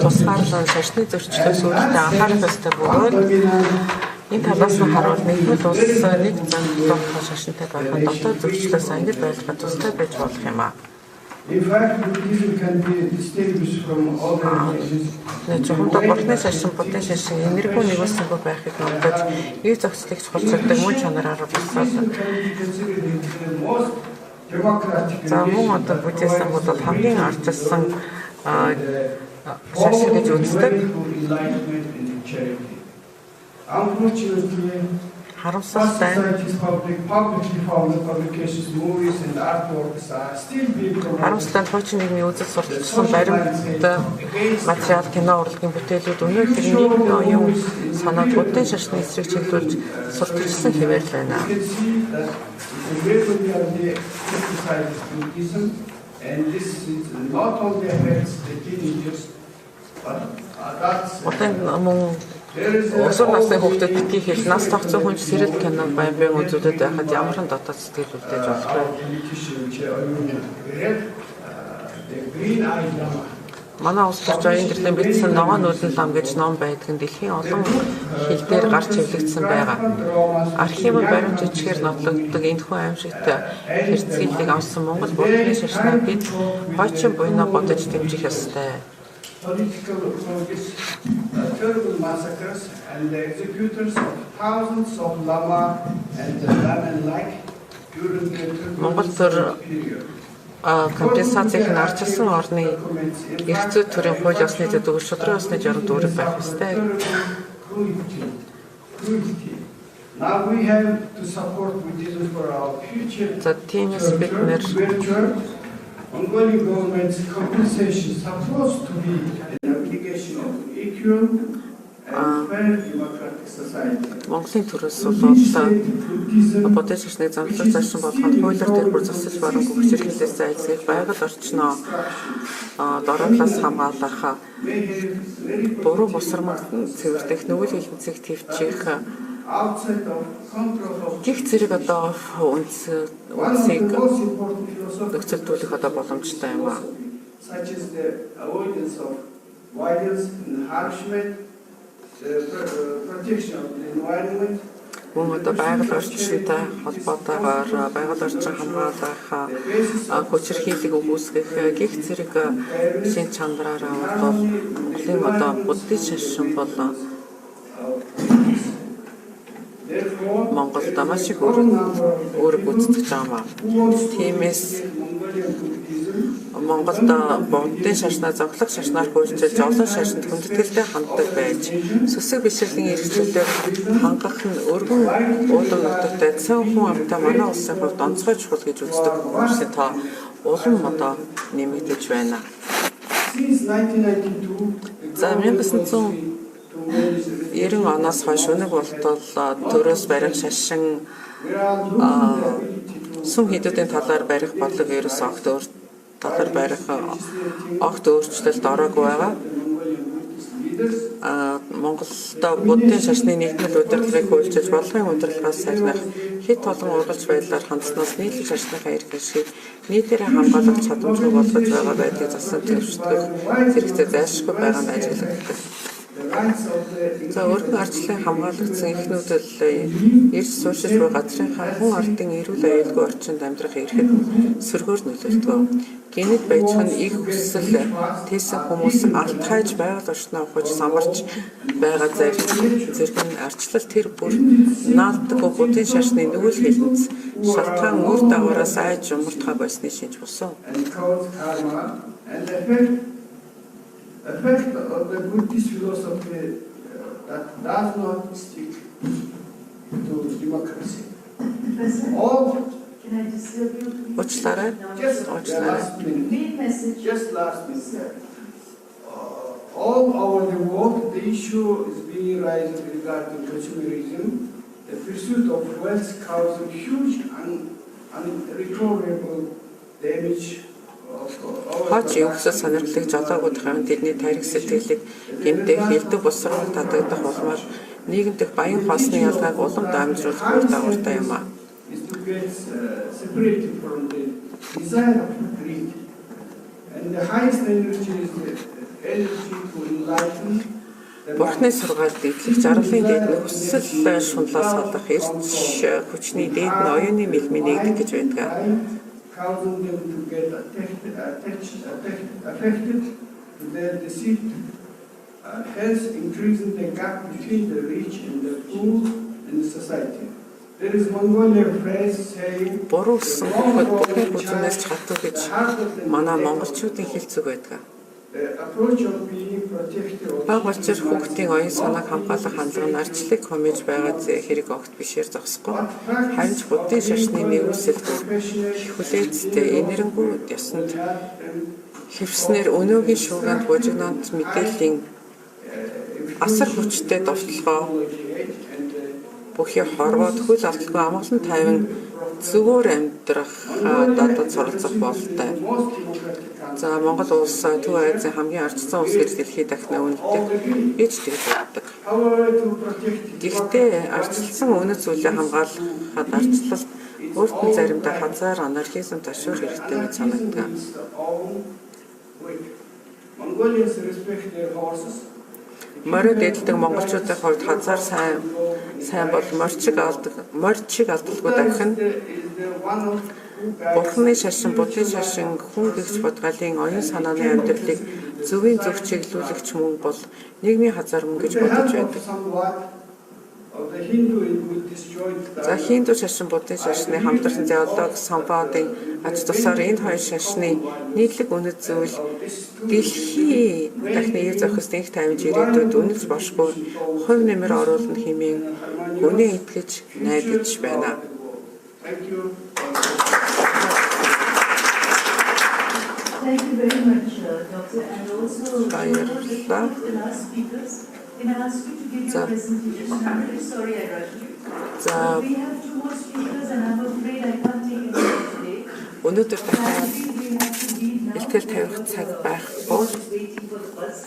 Speaker 1: тусгаарлан шашны зөрчлөөс үүдтэй анхаарах ёстой бөгөөд энэ талаас нь харуул нэгдмэл улс нэг зандлах шашинтай байхад дотоод зөрчлөөс ангид байлгах тустай байж болох юм аа.
Speaker 5: In fact, Buddhism can be distinguished from other religions.
Speaker 1: Зөвхөн бурхны шашин будын шашин энерггүй нэгүүлсэнгүй байхыг номдож ий зохицлыг чухалчилдаг мөн чанараар болсоод за мөн одоо буддизм бол хамгийн арчилсан шашин гэж үздэг. Харамсалтай
Speaker 5: Society's publicly funded publications, movies and artworks are still being promoted.
Speaker 1: харамсалтай хуучин нийгмийн үзэл сурталчилсан баримт материал кино урлагийн бүтээлүүд өнөөдөр нийгмийн оюун санааг буддын шашны эсрэг чиглүүлж сурталчилсан хэвээр л байна.
Speaker 5: You can see that regularly criticizes Buddhism, and this is not only affects the teenagers, but that's
Speaker 1: Одоо мөн
Speaker 5: there is
Speaker 1: Усур насны хүүхдүүд битгий хэл нас тогтсон хүн сэрэл киног баян үзүүлээд байхад ямар ч дотоод сэтгэл үлдээж болохгүй.
Speaker 5: the green eye lama.
Speaker 1: Манай улс төрч оюун гэрлийн бичсэн ногоон нүүлэн лам гэж ном байдаг нь дэлхийн олон хил дээр гарч хэвлэгдсэн байгаа. Архивын баримт жижигэр нотлогддог энэхүү аимшигтай хэрцгийлийг авсан Монгол буддын шашныг бид хойчин буйнаа бодож дэмжих ёстой.
Speaker 5: Political authorities, terrible massacres and the executors of thousands of lama and lama-like during the
Speaker 1: Монгол төр компенсацийг нь арчилсан орны эрх зүй төрийн хууль ёсны дэд шудраг ёсны журам дүүрэг байх ёстой.
Speaker 5: Now we have to support Buddhism for our future.
Speaker 1: За тиймээс бид нэр
Speaker 5: Mongolian government's compensation is supposed to be an obligation of equal and fair democratic society.
Speaker 1: Монголын төрөөс болоод буддын шашныг замлах зайшин болгоход хуулиар дээр бүр засаж баруун хөгжүүлэлтээс зайлсхийх байгаль орчноо дороодлоос хамгаалах буруу бусармаг цэвэрлэх нүгэл хэлбэцэг твчих
Speaker 5: Outside of control of
Speaker 1: гих зэрэг одоо үнсийг нөхцөлдүүлэх одоо боломжтой юм аа.
Speaker 5: such as the avoidance of violence and harassment, the protection of the environment,
Speaker 1: Мөн одоо байгаль орчинтай холбоотойгоор байгаль орчин хамгаалах хүчирхийлэг үүсгэх гих зэрэг шин чанараараа бол Монголын одоо буддын шашин бол Монголд маш их үүрэг гүйцэтгэж байгаа юм. Тиймээс Монголд буддын шашнаа зовлох шашнаар хөөцөлж олон шашинд хүндэтгэлтэй ханддаг байж сүсэг бишрэлийн эрхчлөлөөр хангах нь өргөн уулан нутагтай цөөн хүн амтай манай улсын хувьд онцгой чухал гэж үздэг хүмүүсийн тоо улам одоо нэмэгдэж байна.
Speaker 5: since 1992,
Speaker 1: За 1990 оноос хойш өнөг болтол төрөөс барих шашин сүм хийдүүдийн талаар барих бодлого ерөөс талаар барих огт өөрчлөлт ороогүй байгаа. Монголд буддын шашны нийгмийн удирдлагыг хөгжиж болгын удирдлагаас сахинах хэд олон ургалж байдлаар хандсанаас нийтлэг шашныхаа эрх ашиг нийтээрээ хамгаалах чадамжгүй болгож байгаа байдгийг засан төвшөлтөх зэрэгцээ зайлшгүй байгаа нь ажиглагддаг. За өргөн арчлын хамгаалагдсан эхнүүдэл эрс сууршиж буй газрынхаа хүн ардын эрүүл аюулгүй орчинд амьдрах эрхэд сөргөөр нөлөөлдөг. Гэнэт байж нь их хүсэл тийсэн хүмүүс алт хайж байгаль орчноо ухаж самарч байгаа зэрэг нь арчлал тэр бүр нааддаггүй буддын шашны нүгэл хэлэнц шалтгаан үр дагавраас айж умартахаа болсны шинж болсон.
Speaker 5: Effect of the Buddhist philosophy that does not stick to democracy. All
Speaker 4: Can I just tell you?
Speaker 1: Уучлаарай.
Speaker 5: just last minute.
Speaker 4: Main message.
Speaker 5: Just last minute. All over the world, the issue is being raised regarding consumerism. The pursuit of wealth causes huge and unrecoverable damage.
Speaker 1: Хооч өнгөсөс сонирхлыг жолоогууд хавьд тэдний тарих сэтгэлийг гэмтэх хэлдэг босрол татагдах улмаар нийгэм дэх баян хоосны ялгааг улам дамжруулах үр дагавартай юм а.
Speaker 5: Is to get separated from the desire of greed. And the highest energy is the energy to enlighten.
Speaker 1: Бурхны сургаалд итгэх жаргалын дээд нь хүсэл шунлаас салах эрч хүчний дээд нь оюуны мэлмийн нэгдэх гэж байдаг.
Speaker 5: Causing them to get affected to their deceit, hence increasing the gap between the rich and the poor in the society. There is Mongolian phrase saying,
Speaker 1: Буруу гэсэн хөхөд бүхэн хүчнээс чаддаг гэж манай монголчуудын хэлцэг байдаг.
Speaker 5: the approach of being
Speaker 1: Бага болчир хүүхдийн оюун санааг хамгаалах хандлага нь арчлыг хомж байгаа хэрэг огт бишээр зогсохгүй. Харин ч буддын шашны нэгүсэл хүлээцтэй энэрэнгүй ёсонд хэвснэр өнөөгийн шуугинд бужигнаанд мэдээллийн асар хүчтэй довтлогоо бүхий хорвоод хөл алдалгүй амгалан тайван зөвөр амьдрах дадад суралцах бололтой. За Монгол улс Төв Азийн хамгийн ардчсан улс гэж дэлхийд дахна үнэтэй гэж тэгж боддог. Гэхдээ ардчилсан үнэт зүйлээ хамгаалахад ардчлалт өөрт нь заримдаа хазаар анархизм ташуур хэрэгтэй гэж санагддаг.
Speaker 5: Mongolians respect their horses.
Speaker 1: Морид эдэлдэг монголчуудын хувьд хазаар сайн бол морчиг алдалгүй дахин Бурхны шашин, буддын шашин, хүн гэгч бодгалын оюун санааны амьдралыг зөвийн зөв чиглүүлэгч мөн бол нийгмийн хазаар мөн гэж бодож байдаг. За Хинду шашин, буддын шашны хамтарсан теологи самбаадын ач тусаар энэ хоёр шашны нийтлэг үнэт зүйл дэлхий дахны ив зохис их таймж ирээдүйд үнэлж бошгүй хувь нэмэр оруулна хэмээн үнэ итгэж найдаж байна.
Speaker 4: Thank you very much, Doctor, and also
Speaker 1: Баярлалаа.
Speaker 4: the last speakers. Can I ask you to give your presentation? I'm really sorry I rushed you.
Speaker 1: За
Speaker 4: We have two more speakers, and I'm afraid I can't take it today.
Speaker 1: өнөөдөр дахиад
Speaker 4: I think we have to leave now.
Speaker 1: ихтгэл тавих цаг байхгүй.
Speaker 4: Waiting for the bus.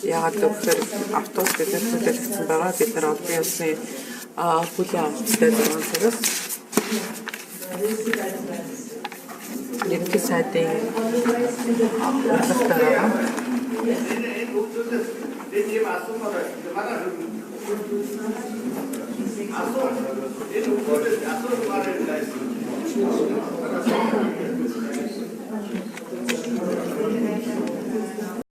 Speaker 1: Яагаад гэвэл автобус биднээс төлөвлөсөн байгаа. Бид нар албан ёсны бүлийн авалттай 6 цагаас ерөнхий сайдын урилгатай байгаа.